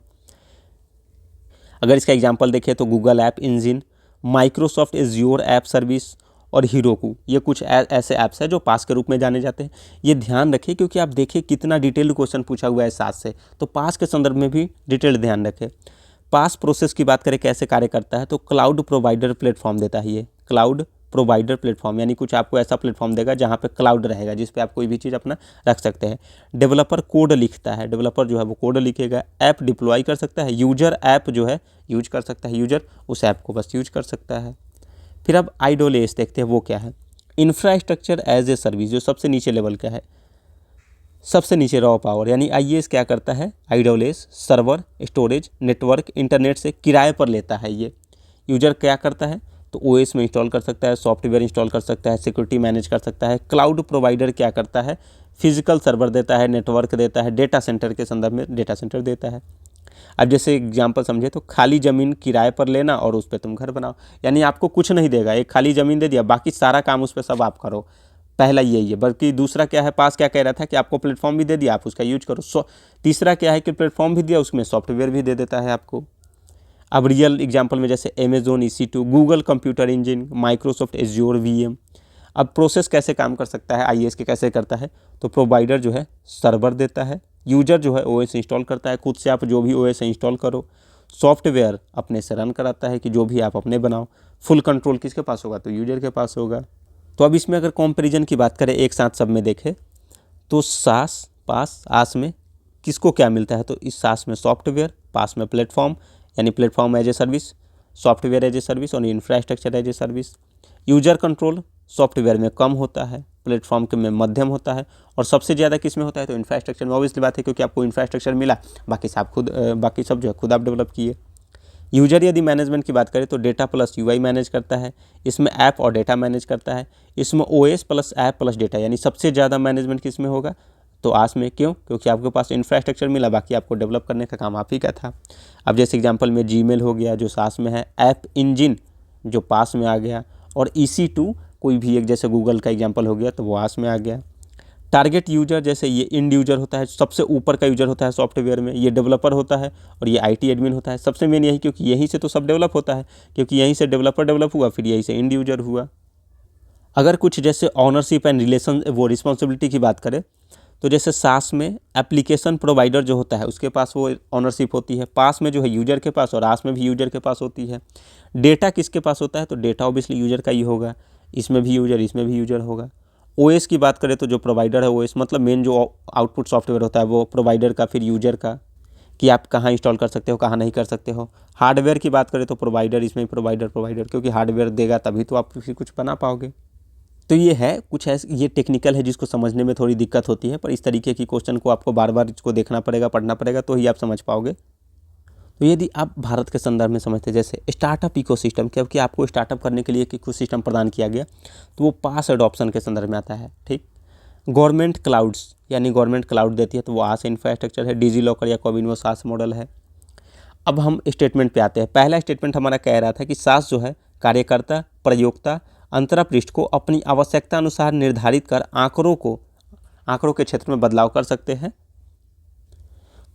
अगर इसका एग्जांपल देखें तो Google app engine, Microsoft azure app service और हीरोकू, ये कुछ ऐसे ऐप्स हैं जो पास के रूप में जाने जाते हैं। ये ध्यान रखें क्योंकि आप देखिए कितना डिटेल्ड क्वेश्चन पूछा हुआ है साथ से, तो पास के संदर्भ में भी डिटेल्ड ध्यान रखें। पास प्रोसेस की बात करें कैसे कार्य करता है, तो क्लाउड प्रोवाइडर प्लेटफॉर्म देता है ये, क्लाउड प्रोवाइडर प्लेटफॉर्म, यानी कुछ आपको ऐसा प्लेटफॉर्म देगा जहाँ पे क्लाउड रहेगा, जिस पे आप कोई भी चीज़ अपना रख सकते हैं। डेवलपर कोड लिखता है, डेवलपर जो है वो कोड लिखेगा। ऐप डिप्लॉय कर सकता है, यूजर ऐप जो है यूज कर सकता है, यूजर उस ऐप को बस यूज कर सकता है। फिर अब आईडोलेस देखते हैं वो क्या है, इंफ्रास्ट्रक्चर एज ए सर्विस, जो सबसे नीचे लेवल का है, सबसे नीचे रॉ पावर, यानी आईएएस क्या करता है, आईडोलेस सर्वर, स्टोरेज, नेटवर्क, इंटरनेट से किराए पर लेता है ये। यूजर क्या करता है, तो ओएस में इंस्टॉल कर सकता है, सॉफ्टवेयर इंस्टॉल कर सकता है, सिक्योरिटी मैनेज कर सकता है। क्लाउड प्रोवाइडर क्या करता है, फिजिकल सर्वर देता है, नेटवर्क देता है, डेटा सेंटर के संदर्भ में डेटा सेंटर देता है। अब जैसे एग्जांपल समझे तो खाली ज़मीन किराए पर लेना और उस पर तुम घर बनाओ, यानी आपको कुछ नहीं देगा, एक खाली ज़मीन दे दिया, बाकी सारा काम उस पर सब आप करो। पहला यही है। बल्कि दूसरा क्या है, पास क्या कह रहा था कि आपको प्लेटफॉर्म भी दे दिया, आप उसका यूज करो। तीसरा क्या है कि प्लेटफॉर्म भी दिया, उसमें सॉफ्टवेयर भी दे देता है आपको। अब रियल एग्जांपल में जैसे Amazon EC2, Google computer engine, Microsoft azure VM। अब प्रोसेस कैसे काम कर सकता है, आईएएस के कैसे करता है, तो प्रोवाइडर जो है सर्वर देता है, यूजर जो है ओएस इंस्टॉल करता है, खुद से आप जो भी ओएस इंस्टॉल करो, सॉफ्टवेयर अपने से रन कराता है कि जो भी आप अपने बनाओ। फुल कंट्रोल किसके पास होगा, तो यूजर के पास होगा। तो अब इसमें अगर कंपैरिजन की बात करें एक साथ सब में देखें, तो सास, पास, आस में किसको क्या मिलता है, तो इस सास में सॉफ्टवेयर, पास में प्लेटफॉर्म, यानी platform as a service, software as a service और infrastructure as a service. User control software में कम होता है, प्लेटफॉर्म के में मध्यम होता है, और सबसे ज़्यादा किस में होता है तो इंफ्रास्ट्रक्चर में। ऑब्वियसली बात है, क्योंकि आपको इंफ्रास्ट्रक्चर मिला, बाकी सब जो है खुद आप डेवलप किए। यूजर यदि मैनेजमेंट की बात करें तो डेटा प्लस यूआई मैनेज करता है, इसमें ऐप और डेटा मैनेज करता है, इसमें OS plus app plus data, यानी सबसे ज़्यादा मैनेजमेंट किस में होगा तो आस में। क्यों? क्योंकि आपके पास इंफ्रास्ट्रक्चर मिला, बाकी आपको डेवलप करने का काम आप ही का था। अब जैसे एग्जांपल में जीमेल हो गया जो सास में है, ऐप इंजन जो पास में आ गया, और EC2 कोई भी एक जैसे गूगल का एग्जांपल हो गया तो वो आस में आ गया। टारगेट यूजर जैसे ये इंड यूजर होता है, सबसे ऊपर का यूजर होता है सॉफ्टवेयर में, ये डेवलपर होता है और ये IT एडमिन होता है। सबसे मेन यही, क्योंकि यहीं से तो सब डेवलप होता है, क्योंकि यहीं से डेवलपर डेवलप हुआ, फिर यहीं से इंड यूजर हुआ। अगर कुछ जैसे ऑनरशिप एंड रिलेशन वो रिस्पॉन्सिबिलिटी की बात करें तो जैसे सास में एप्लीकेशन प्रोवाइडर जो होता है उसके पास वो ऑनरशिप होती है, पास में जो है यूजर के पास, और आस में भी यूजर के पास होती है। डेटा किसके पास होता है तो डेटा ऑब्वियसली यूजर का ही होगा, इसमें भी यूजर, इसमें भी यूजर होगा। OS की बात करें तो जो प्रोवाइडर है OS मतलब मेन जो आउटपुट सॉफ्टवेयर होता है वो प्रोवाइडर का, फिर यूजर का, कि आप कहाँ इंस्टॉल कर सकते हो कहाँ नहीं कर सकते हो। हार्डवेयर की बात करें तो प्रोवाइडर, इसमें प्रोवाइडर क्योंकि हार्डवेयर देगा तभी तो आप फिर कुछ बना पाओगे। तो ये है कुछ ऐसे, ये टेक्निकल है जिसको समझने में थोड़ी दिक्कत होती है, पर इस तरीके की क्वेश्चन को आपको बार बार इसको देखना पड़ेगा, पढ़ना पड़ेगा, तो ही आप समझ पाओगे। तो यदि आप भारत के संदर्भ में समझते हैं जैसे स्टार्टअप इकोसिस्टम, क्योंकि आपको स्टार्टअप करने के लिए एक इकोसिस्टम प्रदान किया गया, तो वो पास एडॉप्शन के संदर्भ में आता है। ठीक। गवर्नमेंट क्लाउड्स, यानी गवर्नमेंट क्लाउड देती है तो वो आस इंफ्रास्ट्रक्चर है, डिजी लॉकर या कोविन वो सास मॉडल है। अब हम स्टेटमेंट पे आते हैं। पहला स्टेटमेंट हमारा कह रहा था कि सास जो है कार्यकर्ता प्रयोक्ता अंतरापृष्ठ को अपनी आवश्यकता अनुसार निर्धारित कर आंकड़ों के क्षेत्र में बदलाव कर सकते हैं।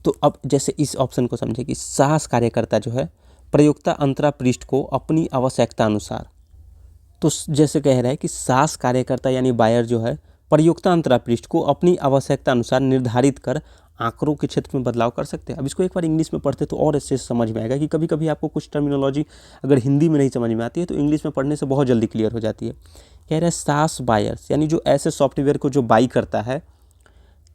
तो अब जैसे इस ऑप्शन को समझे कि सास कार्यकर्ता जो है प्रयोक्ता अंतरापृष्ठ को अपनी आवश्यकता अनुसार, तो जैसे कह रहा है कि सास कार्यकर्ता यानी बायर जो है प्रयोक्ता अंतरापृष्ठ को अपनी आवश्यकता अनुसार निर्धारित कर आंकड़ों के क्षेत्र में बदलाव कर सकते हैं। अब इसको एक बार इंग्लिश में पढ़ते तो और अच्छे से समझ में आएगा, कि कभी कभी आपको कुछ टर्मिनोलॉजी अगर हिंदी में नहीं समझ में आती है तो इंग्लिश में पढ़ने से बहुत जल्दी क्लियर हो जाती है। कह रहा है सास बायर्स यानी जो ऐसे सॉफ्टवेयर को जो बाई करता है,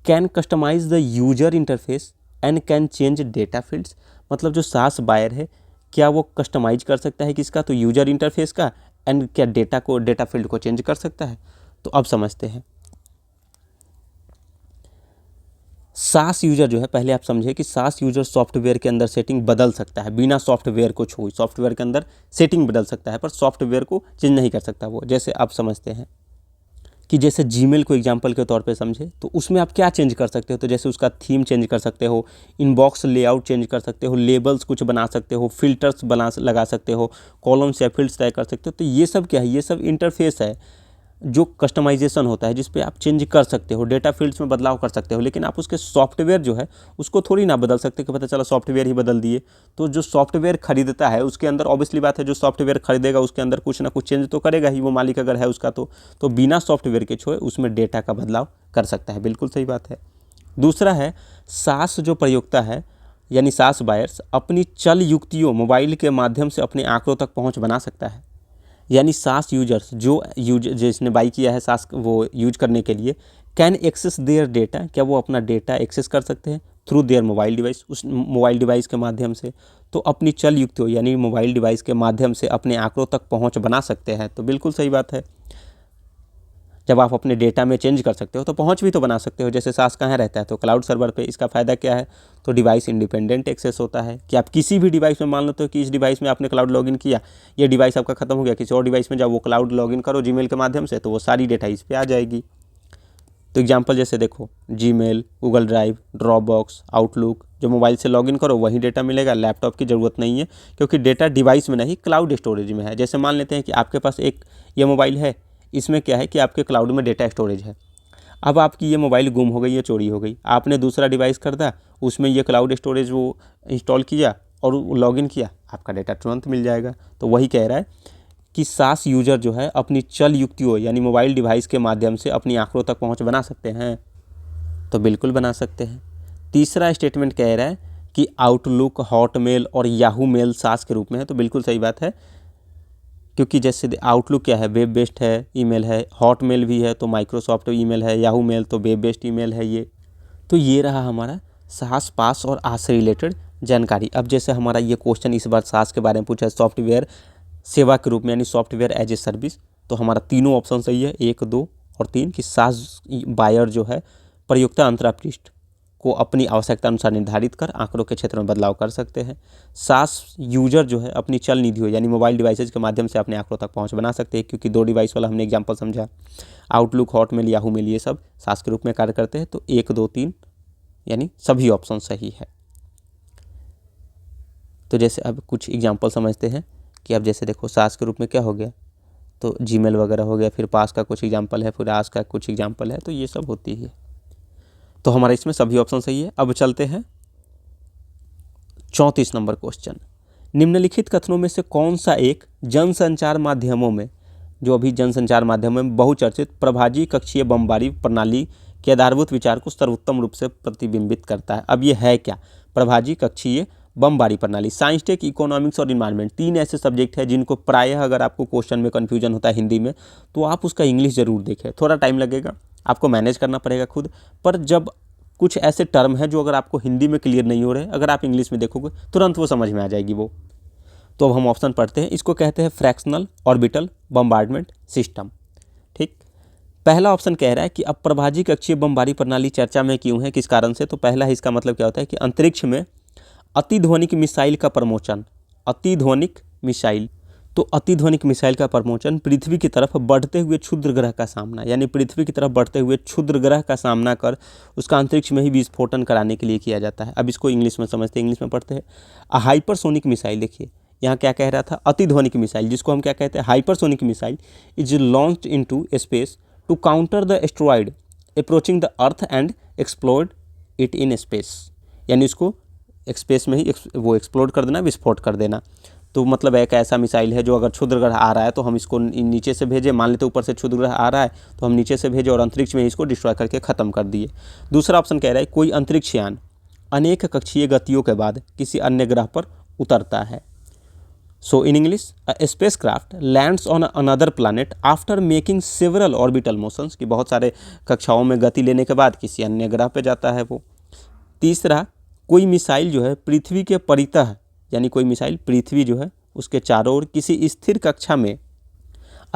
can customise the user interface and can change data fields, मतलब जो सास बायर है क्या वो कस्टमाइज कर सकता है किसका तो यूजर इंटरफेस का, एंड क्या डेटा फील्ड को चेंज कर सकता है। तो अब समझते हैं। सास यूजर जो है, पहले आप समझे कि सास यूजर सॉफ्टवेयर के अंदर सेटिंग बदल सकता है बिना सॉफ्टवेयर को छुए, सॉफ्टवेयर के अंदर सेटिंग बदल सकता है पर सॉफ्टवेयर को चेंज नहीं कर सकता वो। जैसे आप समझते हैं कि जैसे जीमेल को एग्जांपल के तौर पे समझे तो उसमें आप क्या चेंज कर सकते हो, तो जैसे उसका थीम चेंज कर सकते हो, इनबॉक्स लेआउट चेंज कर सकते हो, लेबल्स कुछ बना सकते हो, फिल्टर्स लगा सकते हो, कॉलम्स या फील्ड्स तय कर सकते हो। तो ये सब क्या है, ये सब इंटरफेस है जो कस्टमाइजेशन होता है जिस पे आप चेंज कर सकते हो, डेटा फील्ड्स में बदलाव कर सकते हो, लेकिन आप उसके सॉफ्टवेयर जो है उसको थोड़ी ना बदल सकते कि पता चला सॉफ्टवेयर ही बदल दिए। तो जो सॉफ्टवेयर खरीदता है उसके अंदर ऑब्वियसली बात है, जो सॉफ्टवेयर खरीदेगा उसके अंदर कुछ ना कुछ चेंज तो करेगा ही, वो मालिक अगर है उसका तो बिना सॉफ्टवेयर के छुए उसमें डेटा का बदलाव कर सकता है। बिल्कुल सही बात है। दूसरा है सास जो प्रयोक्ता है यानी सास बायर्स अपनी चल युक्तियों मोबाइल के माध्यम से अपने आंकड़ों तक पहुँच बना सकता है, यानी सास यूजर्स जिसने बाई किया है सास वो यूज करने के लिए, कैन एक्सेस देयर डेटा, क्या वो अपना डेटा एक्सेस कर सकते हैं थ्रू देयर मोबाइल डिवाइस, उस मोबाइल डिवाइस के माध्यम से। तो अपनी चल युक्त हो यानी मोबाइल डिवाइस के माध्यम से अपने आंकड़ों तक पहुंच बना सकते हैं। तो बिल्कुल सही बात है, जब आप अपने डेटा में चेंज कर सकते हो तो पहुंच भी तो बना सकते हो। जैसे सास कहाँ रहता है तो क्लाउड सर्वर पे। इसका फ़ायदा क्या है तो डिवाइस इंडिपेंडेंट एक्सेस होता है, कि आप किसी भी डिवाइस में मान लो तो कि इस डिवाइस में आपने क्लाउड लॉगिन किया, ये डिवाइस आपका खत्म हो गया, किसी और डिवाइस में जाओ वो क्लाउड लॉगिन करो जीमेल के माध्यम से तो वो सारी डेटा इस पर आ जाएगी। तो एग्जाम्पल जैसे देखो Gmail, Google drive, Dropbox, outlook, जो मोबाइल से लॉगिन करो वही डेटा मिलेगा, लैपटॉप की ज़रूरत नहीं है क्योंकि डेटा डिवाइस में नहीं क्लाउड स्टोरेज में है। जैसे मान लेते हैं कि आपके पास एक ये मोबाइल है, इसमें क्या है कि आपके क्लाउड में डेटा स्टोरेज है। अब आपकी ये मोबाइल गुम हो गई या चोरी हो गई, आपने दूसरा डिवाइस खरीदा, उसमें ये क्लाउड स्टोरेज वो इंस्टॉल किया और लॉगिन किया, आपका डेटा तुरंत मिल जाएगा। तो वही कह रहा है कि सास यूजर जो है अपनी चल युक्तियों यानी मोबाइल डिवाइस के माध्यम से अपनी आंकड़ों तक पहुंच बना सकते हैं। तो बिल्कुल बना सकते हैं। तीसरा स्टेटमेंट कह रहा है कि आउटलुक, हॉटमेल और याहू मेल सास के रूप में है। तो बिल्कुल सही बात है, क्योंकि जैसे आउटलुक क्या है वेब बेस्ड है ईमेल है, हॉटमेल भी है तो माइक्रोसॉफ्ट ईमेल है, याहू मेल तो वेब बेस्ड ईमेल है ये। तो ये रहा हमारा सास पास और आस से रिलेटेड जानकारी। अब जैसे हमारा ये क्वेश्चन इस बार सास के बारे में पूछा है सॉफ्टवेयर सेवा के रूप में यानी सॉफ्टवेयर एज ए सर्विस, तो हमारा तीनों ऑप्शन सही है, 1, 2 और 3, कि सास बायर जो है प्रयुक्ता अंतरापृष्ठ को अपनी आवश्यकता अनुसार निर्धारित कर आंकड़ों के क्षेत्र में बदलाव कर सकते हैं। सास यूजर जो है अपनी चल निधियों यानी मोबाइल डिवाइसेज के माध्यम से अपने आंकड़ों तक पहुंच बना सकते हैं, क्योंकि 2 डिवाइस वाला हमने एग्जांपल समझा। आउटलुक, हॉटमेल, याहू मेल ये सब सास के रूप में कार्य करते हैं। तो 1, 2, 3 यानी सभी ऑप्शन सही है। तो जैसे अब कुछ एग्जाम्पल समझते हैं कि अब जैसे देखो सास के रूप में क्या हो गया, तो जीमेल वगैरह हो गया, फिर पास का कुछ एग्जाम्पल है, फिर आस का कुछ एग्जाम्पल है, तो ये सब होती है। तो हमारा इसमें सभी ऑप्शन सही है। अब चलते हैं 34 नंबर क्वेश्चन। निम्नलिखित कथनों में से कौन सा एक जनसंचार माध्यमों में, जो अभी जनसंचार माध्यमों में बहुचर्चित प्रभाजी कक्षीय बमबारी प्रणाली के आधारभूत विचार को सर्वोत्तम रूप से प्रतिबिंबित करता है? अब ये है क्या? प्रभाजी कक्षीय बमबारी प्रणाली। साइंस, टेक, इकोनॉमिक्स और इन्वायरमेंट 3 ऐसे सब्जेक्ट हैं जिनको प्रायः अगर आपको क्वेश्चन में कन्फ्यूजन होता है हिंदी में, तो आप उसका इंग्लिश ज़रूर देखें। थोड़ा टाइम लगेगा, आपको मैनेज करना पड़ेगा खुद, पर जब कुछ ऐसे टर्म हैं जो अगर आपको हिंदी में क्लियर नहीं हो रहे, अगर आप इंग्लिश में देखोगे तुरंत वो समझ में आ जाएगी वो। तो अब हम ऑप्शन पढ़ते हैं। इसको कहते हैं फ्रैक्शनल ऑर्बिटल बम्बार्डमेंट सिस्टम। ठीक, पहला ऑप्शन कह रहा है कि अब प्रभाजी कक्षीय बमबारी प्रणाली चर्चा में क्यों है, किस कारण से? तो पहला इसका मतलब क्या होता है कि अंतरिक्ष में अतिध्वनिक मिसाइल का प्रमोशन, अतिध्वनिक मिसाइल, तो अतिध्वनिक मिसाइल का प्रमोशन पृथ्वी की तरफ बढ़ते हुए क्षुद्र ग्रह का सामना, यानी पृथ्वी की तरफ बढ़ते हुए क्षुद्र ग्रह का सामना कर उसका अंतरिक्ष में ही विस्फोटन कराने के लिए किया जाता है। अब इसको इंग्लिश में समझते हैं, इंग्लिश में पढ़ते हैं। हाइपरसोनिक मिसाइल, देखिए यहाँ क्या कह रहा था, अतिध्वनिक मिसाइल, जिसको हम क्या कहते हैं hypersonic missile, is launched into space to counter the asteroid approaching the earth and explode it in space, यानी उसको स्पेस में ही वो एक्सप्लोड कर देना, विस्फोट कर देना। तो मतलब एक ऐसा मिसाइल है जो अगर क्षुद्र ग्रह आ रहा है तो हम इसको नीचे से भेजें, मान लेते ऊपर से क्षुद्र ग्रह आ रहा है तो हम नीचे से भेजें और अंतरिक्ष में इसको डिस्ट्रॉय करके ख़त्म कर दिए। दूसरा ऑप्शन कह रहा है कोई अंतरिक्ष यान अनेक कक्षीय गतियों के बाद किसी अन्य ग्रह पर उतरता है। So in English, a spacecraft lands on another planet after making several orbital motions, कि बहुत सारे कक्षाओं में गति लेने के बाद किसी अन्य ग्रह पर जाता है वो। तीसरा, कोई मिसाइल जो है पृथ्वी के परितः, यानी कोई मिसाइल पृथ्वी जो है उसके चारों ओर किसी स्थिर कक्षा में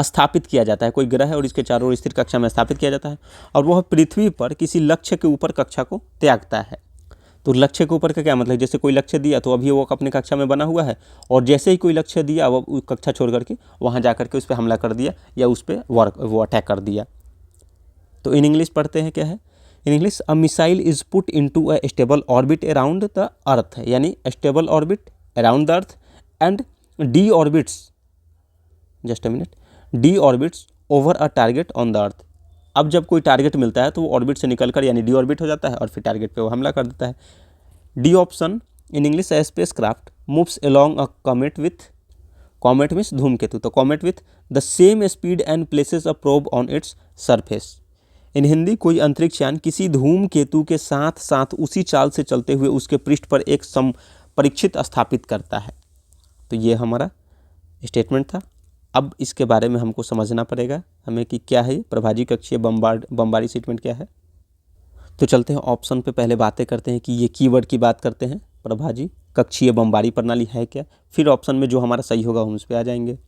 स्थापित किया जाता है, कोई ग्रह है और इसके चारों ओर स्थिर कक्षा में स्थापित किया जाता है और वह पृथ्वी पर किसी लक्ष्य के ऊपर कक्षा को त्यागता है। तो लक्ष्य के ऊपर का क्या मतलब, जैसे कोई लक्ष्य दिया तो अभी वो अपने कक्षा में बना हुआ है और जैसे ही कोई लक्ष्य दिया वो कक्षा छोड़ करके वहाँ जा करके उस पर हमला कर दिया या उस पर वो अटैक कर दिया। तो इन इंग्लिश पढ़ते हैं क्या है, in English, a missile is put into a stable orbit around the earth, यानी stable orbit around the earth and deorbits, just a minute, deorbits over a target on the earth. अब जब कोई target मिलता है तो वो orbit से निकलकर यानी डी ऑर्बिट हो जाता है और फिर टारगेट पे वो हमला कर देता है। D option in English, a space craft moves along a comet with, comet means धूमकेतु, तो comet with the same speed and places a probe on its surface. In Hindi, कोई अंतरिक्ष यान किसी धूमकेतु के साथ साथ उसी चाल से चलते हुए उसके पृष्ठ पर एक परीक्षित स्थापित करता है। तो ये हमारा स्टेटमेंट था। अब इसके बारे में हमको समझना पड़ेगा हमें कि क्या है प्रभाजी कक्षीय बमबारी स्टेटमेंट क्या है। तो चलते हैं ऑप्शन पे, पहले बातें करते हैं कि ये कीवर्ड की बात करते हैं, प्रभाजी कक्षीय बमबारी प्रणाली है क्या, फिर ऑप्शन में जो हमारा सही होगा हम उस पर आ जाएंगे।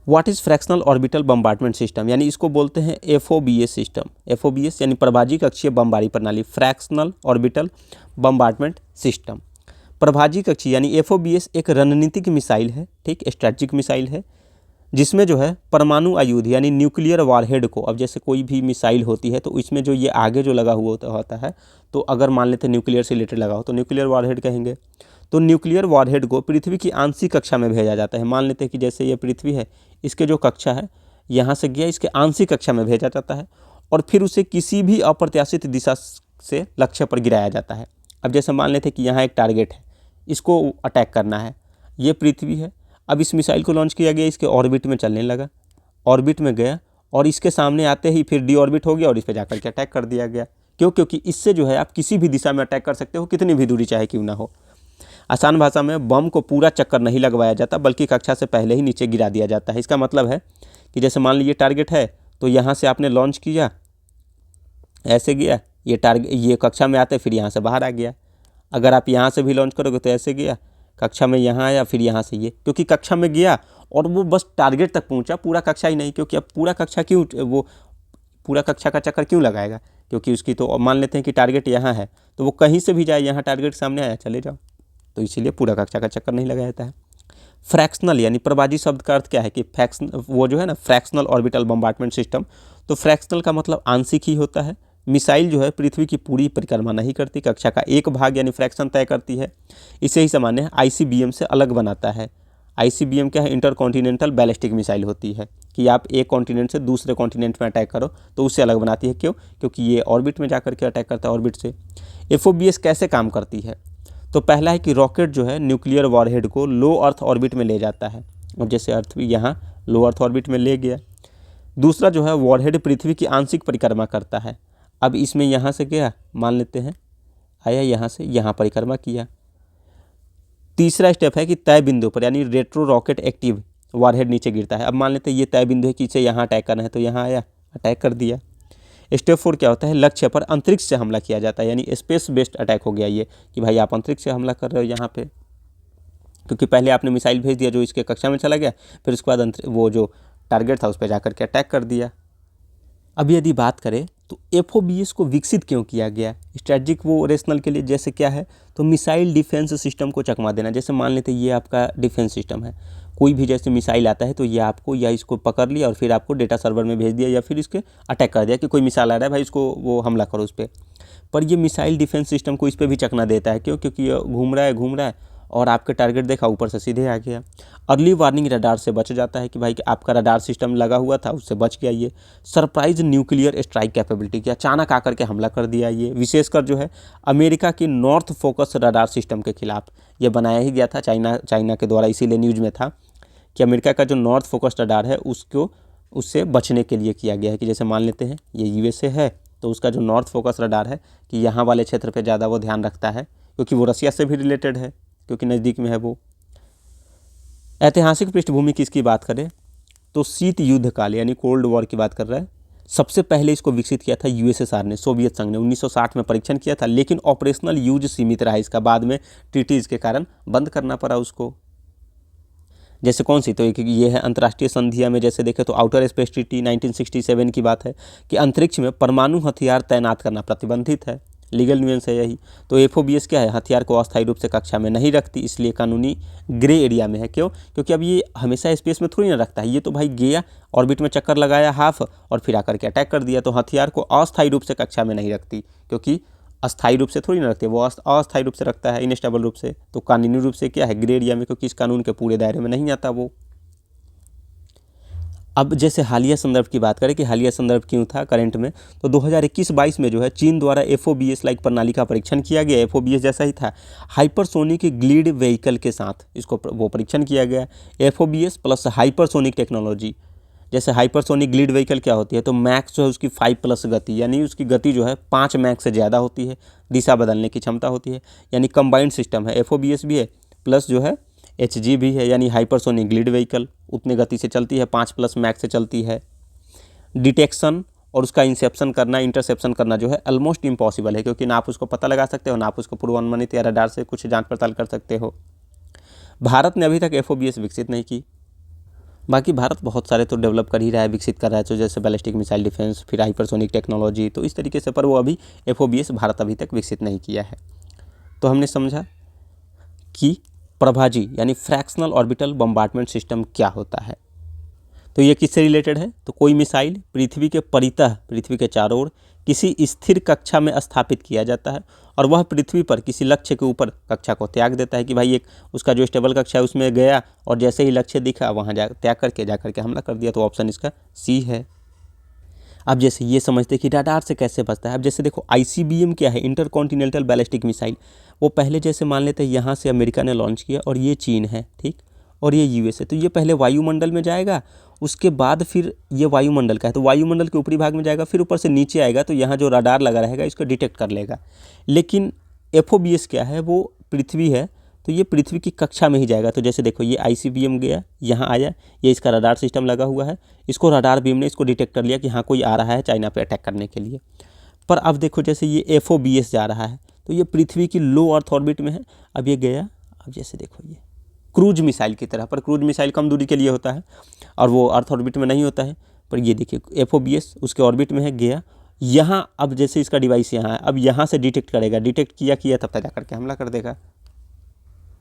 What is fractional orbital bombardment system, यानी इसको बोलते हैं FOBS सिस्टम। FOBS यानी प्रभाजी कक्षीय बमबारी प्रणाली, फ्रैक्शनल ऑर्बिटल बम्बार्डमेंट सिस्टम। प्रभाजी कक्षीय यानी FOBS एक रणनीतिक मिसाइल है, ठीक, स्ट्रेटजिक मिसाइल है, जिसमें जो है परमाणु आयुध यानी न्यूक्लियर वारहेड को, अब जैसे कोई भी मिसाइल होती है तो इसमें जो ये आगे जो लगा हुआ होता है, तो अगर मान लेते न्यूक्लियर से रिलेटेड लगा हो तो न्यूक्लियर वारहेड कहेंगे। तो न्यूक्लियर वारहेड को पृथ्वी की आंशिक कक्षा में भेजा जाता है। मान लेते हैं कि जैसे ये पृथ्वी है, इसके जो कक्षा है यहाँ से गया, इसके आंशिक कक्षा में भेजा जाता है और फिर उसे किसी भी अप्रत्याशित दिशा से लक्ष्य पर गिराया जाता है। अब जैसे मान लेते हैं कि यहाँ एक टारगेट है, इसको अटैक करना है, ये पृथ्वी है, अब इस मिसाइल को लॉन्च किया गया, इसके ऑर्बिट में चलने लगा, ऑर्बिट में गया और इसके सामने आते ही फिर डी ऑर्बिट हो गया और इस पर जाकर के अटैक कर दिया गया। क्यों? क्योंकि इससे जो है आप किसी भी दिशा में अटैक कर सकते हो, कितनी भी दूरी चाहे क्यों ना हो। आसान भाषा में बम को पूरा चक्कर नहीं लगवाया जाता बल्कि कक्षा से पहले ही नीचे गिरा दिया जाता है। इसका मतलब है कि जैसे मान लीजिए टारगेट है तो यहाँ से आपने लॉन्च किया, ऐसे गया, ये कक्षा में आते फिर यहाँ से बाहर आ गया। अगर आप यहाँ से भी लॉन्च करोगे तो ऐसे गया, कक्षा में यहाँ आया, फिर यहाँ से ये, क्योंकि कक्षा में गया और वो बस टारगेट तक पहुंचा, पूरा कक्षा ही नहीं, क्योंकि अब पूरा कक्षा क्यों, वो पूरा कक्षा का चक्कर क्यों लगाएगा, क्योंकि उसकी तो मान लेते हैं कि टारगेट यहाँ है, तो वो कहीं से भी जाए, यहाँ टारगेट सामने आया चले जाओ, तो इसीलिए पूरा कक्षा का चक्कर नहीं लगाया जाता है। फ्रैक्शनल यानी प्रवाजी शब्द का अर्थ क्या है कि वो जो है ना फ्रैक्शनल ऑर्बिटल बम्बार्टमेंट सिस्टम, तो फ्रैक्शनल का मतलब आंशिक ही होता है। मिसाइल जो है पृथ्वी की पूरी परिक्रमा नहीं करती, कक्षा का एक भाग यानी फ्रैक्शन तय करती है। इसे ही सामान्य है आईसीबीएम से अलग बनाता है। आईसीबीएम क्या है, इंटरकॉन्टिनेंटल बैलिस्टिक मिसाइल होती है कि आप एक कॉन्टिनेंट से दूसरे कॉन्टिनेंट में अटैक करो, तो उससे अलग बनाती है। क्यों? क्योंकि ये ऑर्बिट में जाकर के अटैक करता है, ऑर्बिट से। एफओबीएस कैसे काम करती है? तो पहला है कि रॉकेट जो है न्यूक्लियर वॉरहेड को लो अर्थ ऑर्बिट में ले जाता है। अब जैसे अर्थ भी यहाँ लो अर्थ ऑर्बिट में ले गया। दूसरा जो है वॉरहेड पृथ्वी की आंशिक परिक्रमा करता है। अब इसमें यहाँ से गया, मान लेते हैं आया यहाँ से यहाँ परिक्रमा किया। तीसरा स्टेप है कि तय बिंदु पर यानी रेट्रो रॉकेट एक्टिव वॉरहेड नीचे गिरता है। अब मान लेते हैं ये तय बिंदु है कि इसे यहाँ अटैक करना है, तो यहाँ आया अटैक कर दिया। स्टेप 4 क्या होता है, लक्ष्य पर अंतरिक्ष से हमला किया जाता है, यानी स्पेस बेस्ड अटैक हो गया ये, कि भाई आप अंतरिक्ष से हमला कर रहे हो यहाँ पे, क्योंकि पहले आपने मिसाइल भेज दिया जो इसके कक्षा में चला गया, फिर उसके बाद वो जो टारगेट था उस पर जाकर के अटैक कर दिया। अब यदि बात करें तो एफओबीएस को विकसित क्यों किया गया, स्ट्रेटजिक वो रेशनल के लिए, जैसे क्या है तो मिसाइल डिफेंस सिस्टम को चकमा देना। जैसे मान लेते ये आपका डिफेंस सिस्टम है, कोई भी जैसे मिसाइल आता है तो ये आपको या इसको पकड़ लिया और फिर आपको डेटा सर्वर में भेज दिया, या फिर इसके अटैक कर दिया कि कोई मिसाइल आ रहा है भाई इसको वो हमला करो उस पर ये मिसाइल डिफेंस सिस्टम को इस पर भी चकना देता है। क्यों? क्योंकि ये घूम रहा है और आपके टारगेट देखा ऊपर से सीधे आ गया। अर्ली वार्निंग रडार से बच जाता है कि भाई आपका रडार सिस्टम लगा हुआ था, उससे बच गया ये। सरप्राइज न्यूक्लियर स्ट्राइक कैपेबिलिटी की अचानक आकर के हमला कर दिया ये, विशेषकर जो है अमेरिका की नॉर्थ फोकस रडार सिस्टम के खिलाफ ये बनाया ही गया था चाइना के द्वारा, इसीलिए न्यूज़ में था कि अमेरिका का जो नॉर्थ फोकस रडार है उससे बचने के लिए किया गया है। कि जैसे मान लेते हैं ये यूएसए है तो उसका जो नॉर्थ फोकस रडार है कि यहाँ वाले क्षेत्र पे ज़्यादा वो ध्यान रखता है, क्योंकि वो रसिया से भी रिलेटेड है, क्योंकि नज़दीक में है वो। ऐतिहासिक पृष्ठभूमि की इसकी बात करें तो शीत युद्ध काल यानी कोल्ड वॉर की बात कर रहा है। सबसे पहले इसको विकसित किया था यूएसएसआर ने, सोवियत संघ ने 1960 में परीक्षण किया था, लेकिन ऑपरेशनल यूज सीमित रहा इसका, बाद में ट्रीटीज़ के कारण बंद करना पड़ा उसको। जैसे कौन सी, तो एक ये है अंतर्राष्ट्रीय संधियां में जैसे देखें तो आउटर स्पेस ट्रीटी 1967 की बात है कि अंतरिक्ष में परमाणु हथियार तैनात करना प्रतिबंधित है, लीगल न्यूएंस है यही। तो एफओबीएस क्या है, हथियार को अस्थायी रूप से कक्षा में नहीं रखती, इसलिए कानूनी ग्रे एरिया में है। क्यों? क्योंकि अब ये हमेशा स्पेस में थोड़ी ना रखता है, ये तो भाई गया ऑर्बिट में चक्कर लगाया हाफ और फिर आकर के अटैक कर दिया। तो हथियार को अस्थायी रूप से कक्षा में नहीं रखती, क्योंकि अस्थायी रूप से थोड़ी ना रखती है, वो अस्थायी रूप से रखता है, इनस्टेबल रूप से। तो कानूनी रूप से क्या है, ग्रे एरिया में, क्योंकि इस कानून के पूरे दायरे में नहीं आता वो। अब जैसे हालिया संदर्भ की बात करें कि हालिया संदर्भ क्यों था करंट में, तो 2021-22 में जो है चीन द्वारा एफओबीएस लाइक प्रणाली का परीक्षण किया गया। एफओबीएस जैसा ही था, हाइपरसोनिक ग्लिड व्हीकल के साथ इसको वो परीक्षण किया गया। एफओबीएस प्लस हाइपरसोनिक टेक्नोलॉजी। जैसे हाइपरसोनिक ग्लिड व्हीकल क्या होती है, तो मैक्स जो है उसकी 5+ गति, यानी उसकी गति जो है 5 मैक्स से ज़्यादा होती है, दिशा बदलने की क्षमता होती है, यानी कंबाइंड सिस्टम है। एफओबीएस भी है प्लस जो है एचजी भी है, यानी हाइपरसोनिक ग्लिड व्हीकल उतनी गति से चलती है, 5+ मैक्स से चलती है। डिटेक्शन और उसका इंसेप्शन करना, इंटरसेप्शन करना जो है ऑलमोस्ट इम्पॉसिबल है, क्योंकि ना आप उसको पता लगा सकते हो, ना आप उसको पूर्वानुमानित या रडार से कुछ जांच पड़ताल कर सकते हो। भारत ने अभी तक एफओबीएस विकसित नहीं की। बाकी भारत बहुत सारे तो डेवलप कर ही रहा है, विकसित कर रहा है, तो जैसे बैलिस्टिक मिसाइल डिफेंस, फिर हाइपरसोनिक टेक्नोलॉजी, तो इस तरीके से, पर वो अभी एफओबीएस भारत अभी तक विकसित नहीं किया है। तो हमने समझा कि प्रभाजी यानी फ्रैक्शनल ऑर्बिटल बम्बार्टमेंट सिस्टम क्या होता है। तो ये किससे रिलेटेड है, तो कोई मिसाइल पृथ्वी के परितः, पृथ्वी के चारों ओर किसी स्थिर कक्षा में स्थापित किया जाता है और वह पृथ्वी पर किसी लक्ष्य के ऊपर कक्षा को त्याग देता है कि भाई एक उसका जो स्टेबल कक्षा है उसमें गया और जैसे ही लक्ष्य दिखा वहाँ त्याग करके जा करके हमला कर दिया। तो ऑप्शन इसका सी है। अब जैसे ये समझते कि रडार से कैसे बचता है। अब जैसे देखो आईसीबीएम क्या है, इंटरकॉन्टिनेंटल बैलिस्टिक मिसाइल, वो पहले जैसे मान लेते हैं यहाँ से अमेरिका ने लॉन्च किया और ये चीन है, ठीक, और ये यूएसए। तो ये पहले वायुमंडल में जाएगा, उसके बाद फिर ये वायुमंडल का है तो वायुमंडल के ऊपरी भाग में जाएगा, फिर ऊपर से नीचे आएगा तो यहाँ जो रडार लगा रहेगा इसको डिटेक्ट कर लेगा। लेकिन एफओबीएस क्या है, वो पृथ्वी है तो ये पृथ्वी की कक्षा में ही जाएगा। तो जैसे देखो ये आईसीबीएम गया, यहाँ आया, ये इसका रडार सिस्टम लगा हुआ है, इसको रडार बीम ने इसको डिटेक्ट कर लिया कि हाँ कोई आ रहा है चाइना पे अटैक करने के लिए। पर अब देखो जैसे ये एफओबीएस जा रहा है तो ये पृथ्वी की लो अर्थ ऑर्बिट में है, अब ये गया, अब जैसे देखो ये क्रूज मिसाइल की तरह, पर क्रूज मिसाइल कम दूरी के लिए होता है और वो अर्थ ऑर्बिट में नहीं होता है। पर ये देखिए FOBS उसके ऑर्बिट में है, गया यहाँ, अब जैसे इसका डिवाइस यहाँ है, अब यहाँ से डिटेक्ट करेगा, डिटेक्ट किया तब तक जा करके हमला कर देगा।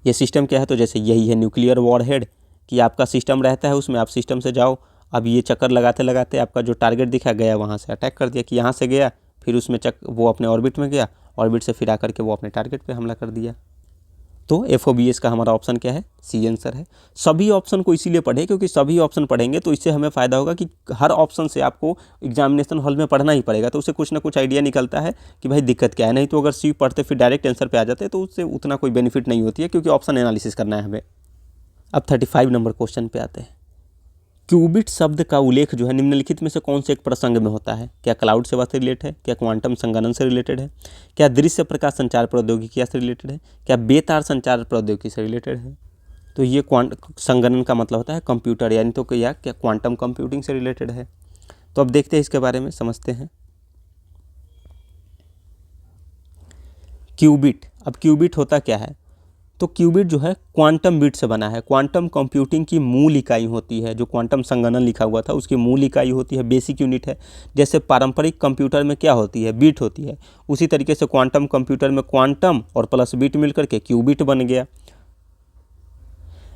ये सिस्टम क्या है, तो जैसे यही है न्यूक्लियर वॉरहेड कि आपका सिस्टम रहता है, उसमें आप सिस्टम से जाओ, अब ये चक्कर लगाते लगाते आपका जो टारगेट दिखा गया वहाँ से अटैक कर दिया, कि यहाँ से गया फिर उसमें वो अपने ऑर्बिट में गया, ऑर्बिट से फिर आकर के वो अपने टारगेट पे हमला कर दिया। तो FOBS का हमारा ऑप्शन क्या है, सी आंसर है। सभी ऑप्शन को इसीलिए पढ़े क्योंकि सभी ऑप्शन पढ़ेंगे तो इससे हमें फ़ायदा होगा कि हर ऑप्शन से आपको एग्जामिनेशन हॉल में पढ़ना ही पड़ेगा, तो उससे कुछ ना कुछ आइडिया निकलता है कि भाई दिक्कत क्या है। नहीं तो अगर सी पढ़ते फिर डायरेक्ट आंसर पे आ जाते तो उससे उतना कोई बेनिफिट नहीं होती है, क्योंकि ऑप्शन एनालिसिस करना है हमें। अब 35 नंबर क्वेश्चन पे आते हैं। क्यूबिट शब्द का उल्लेख जो है निम्नलिखित में से कौन से एक प्रसंग में होता है? क्या क्लाउड सेवा से रिलेटेड है, क्या क्वांटम संगणन से रिलेटेड है, क्या दृश्य प्रकाश संचार प्रौद्योगिकी से रिलेटेड है, क्या बेतार संचार प्रौद्योगिकी से रिलेटेड है? तो ये संगणन का मतलब होता है कंप्यूटर, यानी तो क्या क्वांटम कंप्यूटिंग से रिलेटेड है। तो अब देखते हैं इसके बारे में, समझते हैं। क्यूबिट, अब क्यूबिट होता क्या है? तो क्यूबिट जो है क्वांटम बिट से बना है। क्वांटम कंप्यूटिंग की मूल इकाई होती है, जो क्वांटम संगणन लिखा हुआ था उसकी मूल इकाई होती है, बेसिक यूनिट है। जैसे पारंपरिक कंप्यूटर में क्या होती है, बिट होती है, उसी तरीके से क्वांटम कंप्यूटर में क्वांटम और प्लस बिट मिलकर के क्यूबिट बन गया।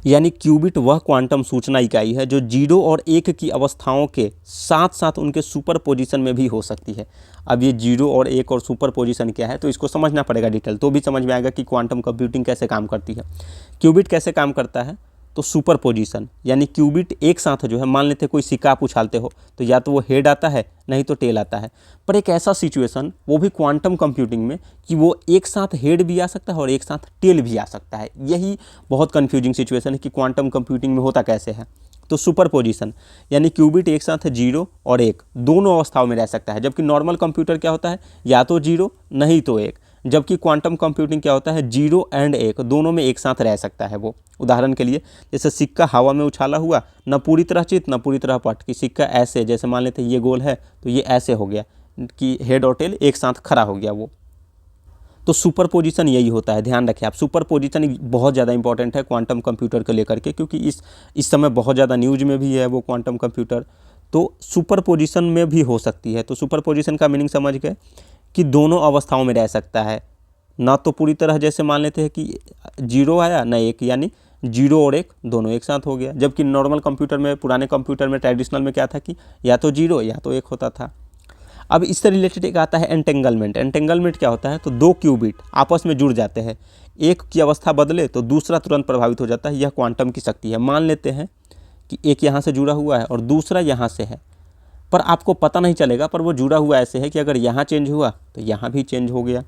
यानी क्यूबिट वह क्वांटम सूचना इकाई है जो 0 और 1 की अवस्थाओं के साथ साथ उनके सुपर पोजिशन में भी हो सकती है। अब ये 0 और 1 और सुपर पोजिशन क्या है, तो इसको समझना पड़ेगा डिटेल, तो भी समझ में आएगा कि क्वांटम कंप्यूटिंग कैसे काम करती है। क्यूबिट कैसे काम करता है, तो सुपर पोजिशन, यानी क्यूबिट एक साथ जो है, मान लेते कोई सिक्का आप उछालते हो तो या तो वो हेड आता है नहीं तो टेल आता है। पर एक ऐसा सिचुएशन, वो भी क्वांटम कंप्यूटिंग में, कि वो एक साथ हेड भी आ सकता है और एक साथ टेल भी आ सकता है। यही बहुत कन्फ्यूजिंग सिचुएशन है कि क्वांटम कंप्यूटिंग में होता कैसे है। तो सुपर पोजिशन यानी क्यूबिट एक साथ 0 और 1 दोनों अवस्थाओं में रह सकता है, जबकि नॉर्मल कंप्यूटर क्या होता है, या तो 0 नहीं तो 1, जबकि क्वांटम कंप्यूटिंग क्या होता है, 0 और 1 दोनों में एक साथ रह सकता है वो। उदाहरण के लिए जैसे सिक्का हवा में उछाला हुआ, न पूरी तरह चित न पूरी तरह पट, कि सिक्का ऐसे, जैसे मान लेते हैं ये गोल है तो ये ऐसे हो गया कि हेड और टेल एक साथ खड़ा हो गया वो। तो सुपर पोजिशन यही होता है, ध्यान रखें आप। सुपर पोजिशन बहुत ज़्यादा इंपॉर्टेंट है क्वांटम कंप्यूटर को लेकर के, क्योंकि इस समय बहुत ज़्यादा न्यूज में भी है वो क्वांटम कंप्यूटर। तो सुपर पोजिशन में भी हो सकती है। तो सुपर पोजिशन का मीनिंग समझ गए कि दोनों अवस्थाओं में रह सकता है, ना तो पूरी तरह, जैसे मान लेते हैं कि 0 आया ना 1, यानी 0 और 1 दोनों एक साथ हो गया। जबकि नॉर्मल कंप्यूटर में, पुराने कंप्यूटर में, ट्रेडिशनल में क्या था कि या तो 0 या तो 1 होता था। अब इससे रिलेटेड एक आता है एंटेंगलमेंट। एंटेंगलमेंट क्या होता है, तो 2 क्यूबिट आपस में जुड़ जाते हैं, एक की अवस्था बदले तो दूसरा तुरंत प्रभावित हो जाता है। यह क्वांटम की शक्ति है। मान लेते हैं कि एक यहाँ से जुड़ा हुआ है और दूसरा यहाँ से है, पर आपको पता नहीं चलेगा, पर वो जुड़ा हुआ ऐसे है कि अगर यहाँ चेंज हुआ तो यहाँ भी चेंज हो गया।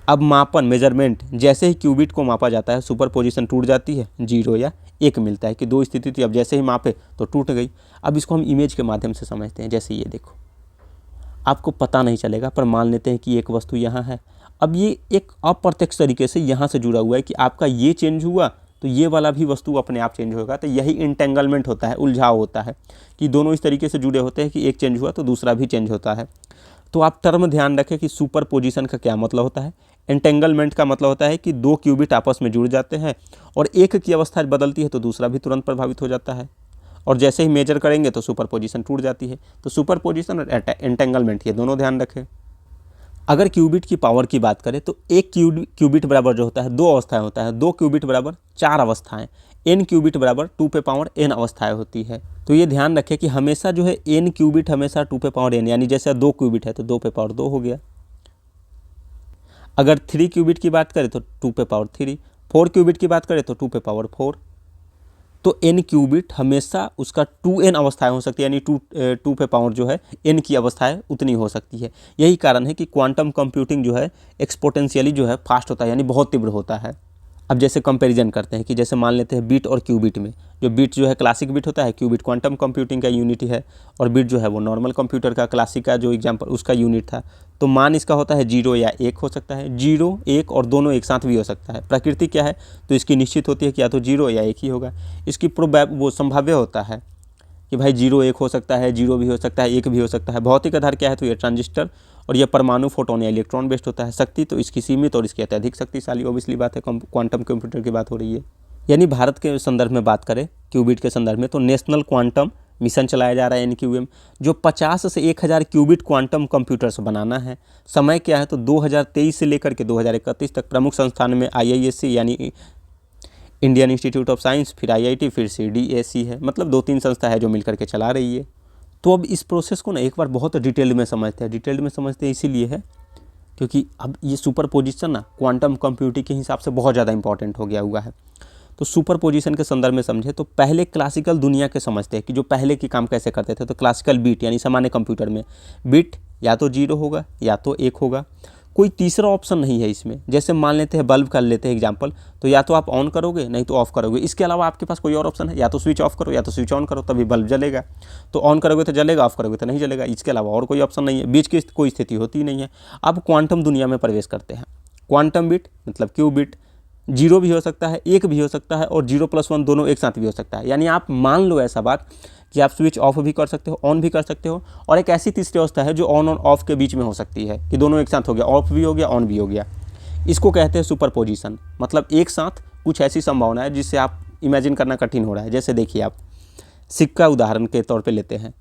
अब मापन, मेजरमेंट, जैसे ही क्यूबिट को मापा जाता है सुपर पोजिशन टूट जाती है, 0 या 1 मिलता है कि 2 स्थिति थी, अब जैसे ही मापे तो टूट गई। अब इसको हम इमेज के माध्यम से समझते हैं। जैसे ये देखो, आपको पता नहीं चलेगा, पर मान लेते हैं कि एक वस्तु यहाँ है। अब ये एक अप्रत्यक्ष तरीके से यहाँ से जुड़ा हुआ है कि आपका ये चेंज हुआ तो ये वाला भी वस्तु अपने आप चेंज होगा। तो यही इंटेंगलमेंट होता है, उलझाव होता है, कि दोनों इस तरीके से जुड़े होते हैं कि एक चेंज हुआ तो दूसरा भी चेंज होता है। तो आप टर्म ध्यान रखें कि सुपर पोजिशन का क्या मतलब होता है। एंटेंगलमेंट का मतलब होता है कि 2 क्यूबिट आपस में जुड़ जाते हैं और एक की अवस्था बदलती है तो दूसरा भी तुरंत प्रभावित हो जाता है, और जैसे ही मेजर करेंगे तो सुपर पोजिशन टूट जाती है। तो सुपर पोजिशन और एंटेंगलमेंट ये दोनों ध्यान रखें। अगर क्यूबिट की पावर की बात करें तो एक क्यूबिट बराबर जो होता है 2 अवस्थाएं होता है, 2 क्यूबिट बराबर 4 अवस्थाएं, n क्यूबिट बराबर 2 पे पावर n अवस्थाएं होती है। तो ये ध्यान रखें कि हमेशा जो है n क्यूबिट हमेशा 2 पे पावर n, यानी जैसे 2 क्यूबिट है तो 2 पे पावर 2 हो गया। अगर 3 क्यूबिट की बात करें तो 2 पे पावर 3, 4 क्यूबिट की बात करें तो 2 पे पावर 4। तो n क्यूबिट हमेशा उसका 2n अवस्थाएं हो सकती है, यानी 2 पे पावर जो है n की अवस्थाएं उतनी हो सकती है। यही कारण है कि क्वांटम कंप्यूटिंग जो है एक्सपोनेंशियली जो है फास्ट होता है, यानी बहुत तीव्र होता है। अब जैसे कंपैरिजन करते हैं कि जैसे मान लेते हैं बिट और क्यूबिट में, जो बिट जो है क्लासिक बिट होता है, क्यूबिट क्वांटम कंप्यूटिंग का यूनिट है, और बिट जो है वो नॉर्मल कंप्यूटर का क्लासिक का जो एग्जांपल उसका यूनिट था। तो मान इसका होता है 0 या 1 हो सकता है, 0, 1 और दोनों एक साथ भी हो सकता है। प्रकृति क्या है, तो इसकी निश्चित होती है कि या तो 0 या 1 ही होगा। इसकी वो संभाव्य होता है कि भाई 0 1 हो सकता है, 0 भी हो सकता है, 1 भी हो सकता है। भौतिक आधार क्या है, तो ये ट्रांजिस्टर और यह परमाणु, फोटोन या इलेक्ट्रॉन बेस्ड होता है। शक्ति तो इसकी सीमित और इसकी अत्यधिक शक्तिशाली, ऑब्वियसली बात है, क्वांटम कंप्यूटर की बात हो रही है। यानी भारत के संदर्भ में बात करें क्यूबिट के संदर्भ में, तो नेशनल क्वांटम मिशन चलाया जा रहा है NQM, जो 50 से 1000 क्यूबिट क्वांटम कंप्यूटर्स बनाना है। समय क्या है, तो 2023 से लेकर के 2031 तक। प्रमुख संस्थान में IISc यानी इंडियन इंस्टीट्यूट ऑफ साइंस, फिर IIT, फिर CDAC है। मतलब 2-3 संस्था है जो मिलकर के चला रही है। तो अब इस प्रोसेस को ना एक बार बहुत डिटेल में समझते हैं। डिटेल में समझते हैं इसीलिए है क्योंकि अब ये सुपर पोजिशन ना क्वांटम कंप्यूटिंग के हिसाब से बहुत ज़्यादा इंपॉर्टेंट हो गया हुआ है। तो सुपर पोजिशन के संदर्भ में समझे तो पहले क्लासिकल दुनिया के समझते हैं कि जो पहले की काम कैसे करते थे। तो क्लासिकल बीट यानी सामान्य कंप्यूटर में बीट या तो 0 होगा या तो 1 होगा, कोई तीसरा ऑप्शन नहीं है इसमें। जैसे मान लेते हैं बल्ब कर लेते हैं एग्जांपल, तो या तो आप ऑन करोगे नहीं तो ऑफ करोगे, इसके अलावा आपके पास कोई और ऑप्शन है? या तो स्विच ऑफ करो या तो स्विच ऑन करो, तभी बल्ब जलेगा। तो ऑन करोगे तो जलेगा, ऑफ करोगे तो नहीं जलेगा, इसके अलावा और कोई ऑप्शन नहीं है, बीच की कोई स्थिति होती नहीं है। अब क्वांटम दुनिया में प्रवेश करते हैं। क्वांटम बिट मतलब क्यूबिट 0 भी हो सकता है, 1 भी हो सकता है और 0+1 दोनों एक साथ भी हो सकता है। यानी आप मान लो ऐसा बात कि आप स्विच ऑफ भी कर सकते हो, ऑन भी कर सकते हो, और एक ऐसी तीसरी अवस्था है जो ऑन और ऑफ के बीच में हो सकती है कि दोनों एक साथ हो गया, ऑफ भी हो गया, ऑन भी हो गया। इसको कहते हैं सुपरपोजिशन। मतलब एक साथ कुछ ऐसी संभावना है जिससे आप इमेजिन करना कठिन हो रहा है। जैसे देखिए आप सिक्का उदाहरण के तौर पे लेते हैं।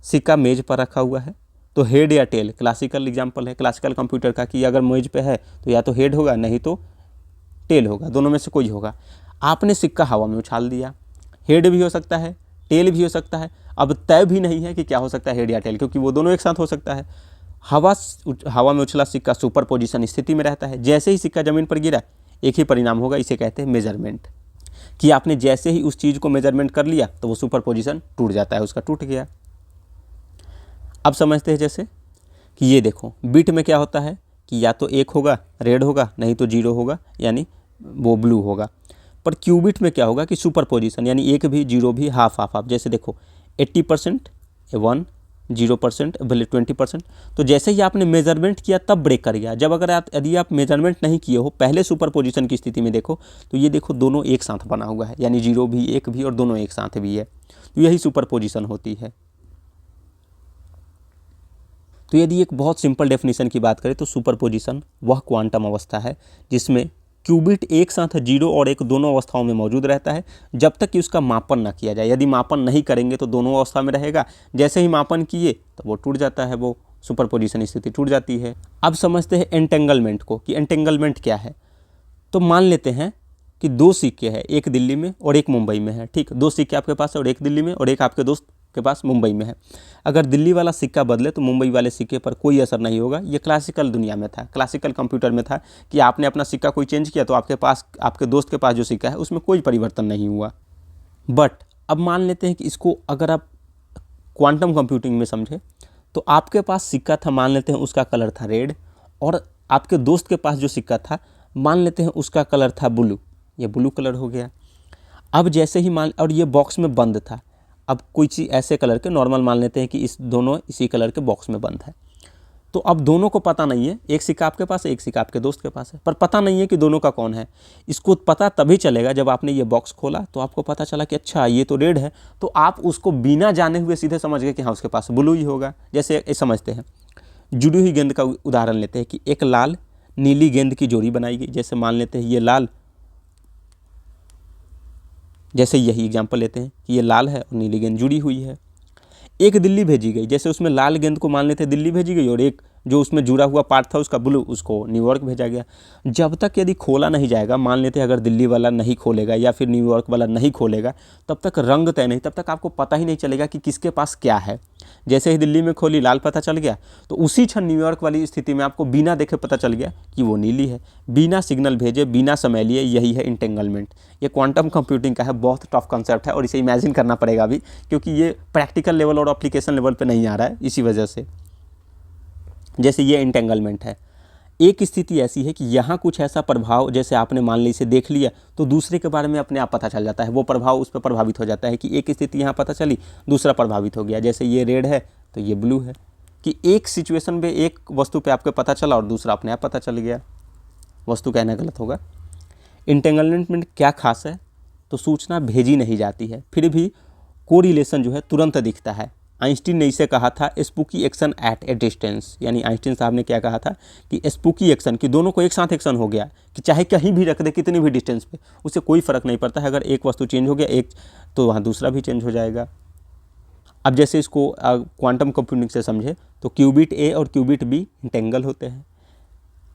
सिक्का मेज पर रखा हुआ है, तो हेड या टेल क्लासिकल एग्जाम्पल है क्लासिकल कंप्यूटर का कि अगर मेज पे है तो या तो हेड होगा नहीं तो टेल होगा, दोनों में से कोई होगा। आपने सिक्का हवा में उछाल दिया, हेड भी हो सकता है, टेल भी हो सकता है। अब तय भी नहीं है कि क्या हो सकता है, हेड या टेल, क्योंकि वो दोनों एक साथ हो सकता है। हवा में उछला सिक्का सुपर पोजिशन स्थिति में रहता है। जैसे ही सिक्का जमीन पर गिरा एक ही परिणाम होगा, इसे कहते हैं मेजरमेंट। कि आपने जैसे ही उस चीज़ को मेजरमेंट कर लिया तो वो सुपर पोजिशन टूट जाता है, उसका टूट गया। अब समझते हैं जैसे कि ये देखो बिट में क्या होता है कि या तो 1 होगा रेड होगा, नहीं तो 0 होगा यानी वो ब्लू होगा। पर क्यूबिट में क्या होगा कि सुपर पोजिशन यानी 1 भी 0 भी, हाफ हाफ हाफ। जैसे देखो 80% 1, 0% भले 20%। तो जैसे ही आपने मेजरमेंट किया तब ब्रेक कर गया। जब अगर यदि आप मेजरमेंट नहीं किए हो पहले सुपर पोजिशन की स्थिति में देखो तो ये देखो दोनों एक साथ बना हुआ है, यानी 0 भी 1 भी और दोनों एक साथ भी है। तो यही सुपर पोजिशन होती है। तो यदि एक बहुत सिंपल डेफिनेशन की बात करें तो सुपरपोजिशन वह क्वांटम अवस्था है जिसमें क्यूबिट एक साथ 0 और 1 दोनों अवस्थाओं में मौजूद रहता है जब तक कि उसका मापन ना किया जाए। यदि मापन नहीं करेंगे तो दोनों अवस्था में रहेगा, जैसे ही मापन किए तो वो टूट जाता है, वो सुपरपोजिशन स्थिति टूट जाती है। अब समझते हैं एंटेंगलमेंट को कि एंटेंगलमेंट क्या है। तो मान लेते हैं कि 2 सिक्के हैं, एक दिल्ली में और एक मुंबई में है। ठीक, 2 सिक्के आपके पास है और एक दिल्ली में और एक आपके दोस्त के पास मुंबई में है। अगर दिल्ली वाला सिक्का बदले तो मुंबई वाले सिक्के पर कोई असर नहीं होगा। ये क्लासिकल दुनिया में था, क्लासिकल कंप्यूटर में था कि आपने अपना सिक्का कोई चेंज किया तो आपके पास, आपके दोस्त के पास जो सिक्का है उसमें कोई परिवर्तन नहीं हुआ। बट अब मान लेते हैं कि इसको अगर आप क्वांटम कंप्यूटिंग में समझे तो आपके पास सिक्का था, मान लेते हैं उसका कलर था रेड, और आपके दोस्त के पास जो सिक्का था मान लेते हैं उसका कलर था ब्लू, ये ब्लू कलर हो गया। अब जैसे ही और ये बॉक्स में बंद था। अब कोई चीज़ ऐसे कलर के नॉर्मल मान लेते हैं कि इस दोनों इसी कलर के बॉक्स में बंद है, तो अब दोनों को पता नहीं है, एक सिक्का आपके पास है एक सिक्का आपके दोस्त के पास है, पर पता नहीं है कि दोनों का कौन है। इसको पता तभी चलेगा जब आपने ये बॉक्स खोला तो आपको पता चला कि अच्छा ये तो रेड है, तो आप उसको बिना जाने हुए सीधे समझ गए कि हाँ उसके पास ब्लू ही होगा। जैसे समझते हैं जुड़ी हुई गेंद का उदाहरण लेते हैं कि एक लाल नीली गेंद की जोड़ी बनाई गई। जैसे मान लेते हैं ये लाल, जैसे यही एग्जांपल लेते हैं कि ये लाल है और नीली गेंद जुड़ी हुई है। एक दिल्ली भेजी गई, जैसे उसमें लाल गेंद को मान लेते हैं दिल्ली भेजी गई और एक जो उसमें जुड़ा हुआ पार्ट था उसका ब्लू, उसको न्यूयॉर्क भेजा गया। जब तक यदि खोला नहीं जाएगा, मान लेते हैं अगर दिल्ली वाला नहीं खोलेगा या फिर न्यूयॉर्क वाला नहीं खोलेगा, तब तक रंग तय नहीं, तब तक आपको पता ही नहीं चलेगा कि किसके पास क्या है। जैसे ही दिल्ली में खोली लाल पता चल गया तो उसी क्षण न्यूयॉर्क वाली स्थिति में आपको बिना देखे पता चल गया कि वो नीली है, बिना सिग्नल भेजे बिना समय लिए। यही है इंटेंगलमेंट। ये क्वांटम कंप्यूटिंग का है, बहुत टफ कंसेप्ट है और इसे इमेजिन करना पड़ेगा अभी, क्योंकि ये प्रैक्टिकल लेवल और एप्लीकेशन लेवल पे नहीं आ रहा है इसी वजह से। जैसे ये इंटेंगलमेंट है, एक स्थिति ऐसी है कि यहाँ कुछ ऐसा प्रभाव, जैसे आपने मान ली इसे देख लिया तो दूसरे के बारे में अपने आप पता चल जाता है, वो प्रभाव उस पर प्रभावित हो जाता है कि एक स्थिति यहाँ पता चली दूसरा प्रभावित हो गया। जैसे ये रेड है तो ये ब्लू है, कि एक सिचुएशन में एक वस्तु पे आपको पता चला और दूसरा अपने आप पता चल गया। वस्तु कहना गलत होगा। इंटेंगलमेंट में क्या खास है, तो सूचना भेजी नहीं जाती है, फिर भी कोरिलेशन जो है तुरंत दिखता है। आइंस्टीन ने इसे कहा था spooky action at A distance, यानी आइंस्टीन साहब ने क्या कहा था कि स्पूकी एक्शन, कि दोनों को एक साथ एक्शन हो गया कि चाहे कहीं भी रख दे कितनी भी डिस्टेंस पे, उससे कोई फ़र्क नहीं पड़ता है। अगर एक वस्तु चेंज हो गया एक, तो वहाँ दूसरा भी चेंज हो जाएगा। अब जैसे इसको क्वांटम कंप्यूटिंग से समझे तो क्यूबिट ए और क्यूबिट बी इंटेंगल होते हैं।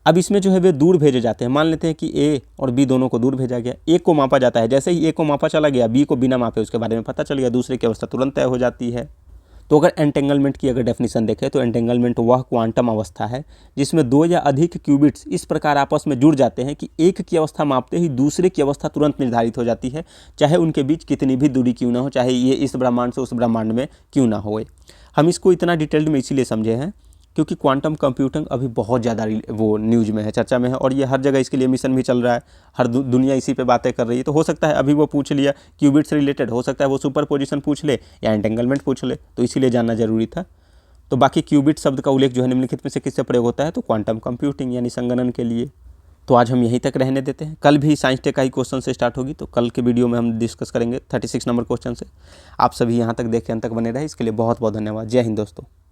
अब इसमें जो है वे दूर भेजे जाते हैं। मान लेते हैं कि ए और बी दोनों को दूर भेजा गया, ए को मापा जाता है, जैसे ही ए को मापा चला गया बी को बिना मापे उसके बारे में पता चल गया, दूसरे की अवस्था तुरंत तय हो जाती है। तो अगर एंटेंगलमेंट की अगर डेफिनेशन देखें तो एंटेंगलमेंट वह क्वांटम अवस्था है जिसमें दो या अधिक क्यूबिट्स इस प्रकार आपस में जुड़ जाते हैं कि एक की अवस्था मापते ही दूसरे की अवस्था तुरंत निर्धारित हो जाती है, चाहे उनके बीच कितनी भी दूरी क्यों ना हो, चाहे ये इस ब्रह्मांड से उस ब्रह्मांड में क्यों ना होए। हम इसको इतना डिटेल्ड में इसीलिए समझे हैं क्योंकि क्वांटम कंप्यूटिंग अभी बहुत ज़्यादा वो न्यूज़ में है, चर्चा में है, और ये हर जगह इसके लिए मिशन भी चल रहा है, हर दुनिया इसी पे बातें कर रही है। तो हो सकता है अभी वो पूछ लिया क्यूबिट से रिलेटेड, हो सकता है वो सुपर पोजिशन पूछ ले या एंटेंगलमेंट पूछ ले, तो इसीलिए जानना जरूरी था। तो बाकी क्यूबिट शब्द का उल्लेख जो है निम्नलिखित में से किससे प्रयोग होता है, तो क्वांटम कंप्यूटिंग यानी संगणन के लिए। तो आज हम यहीं तक रहने देते हैं, कल भी साइंस टेक का ही क्वेश्चन से स्टार्ट होगी, तो कल के वीडियो में हम डिस्कस करेंगे 36 नंबर क्वेश्चन से। आप सभी यहाँ तक देख के अंत तक बने रहे, इसके लिए बहुत बहुत धन्यवाद। जय हिंद दोस्तों।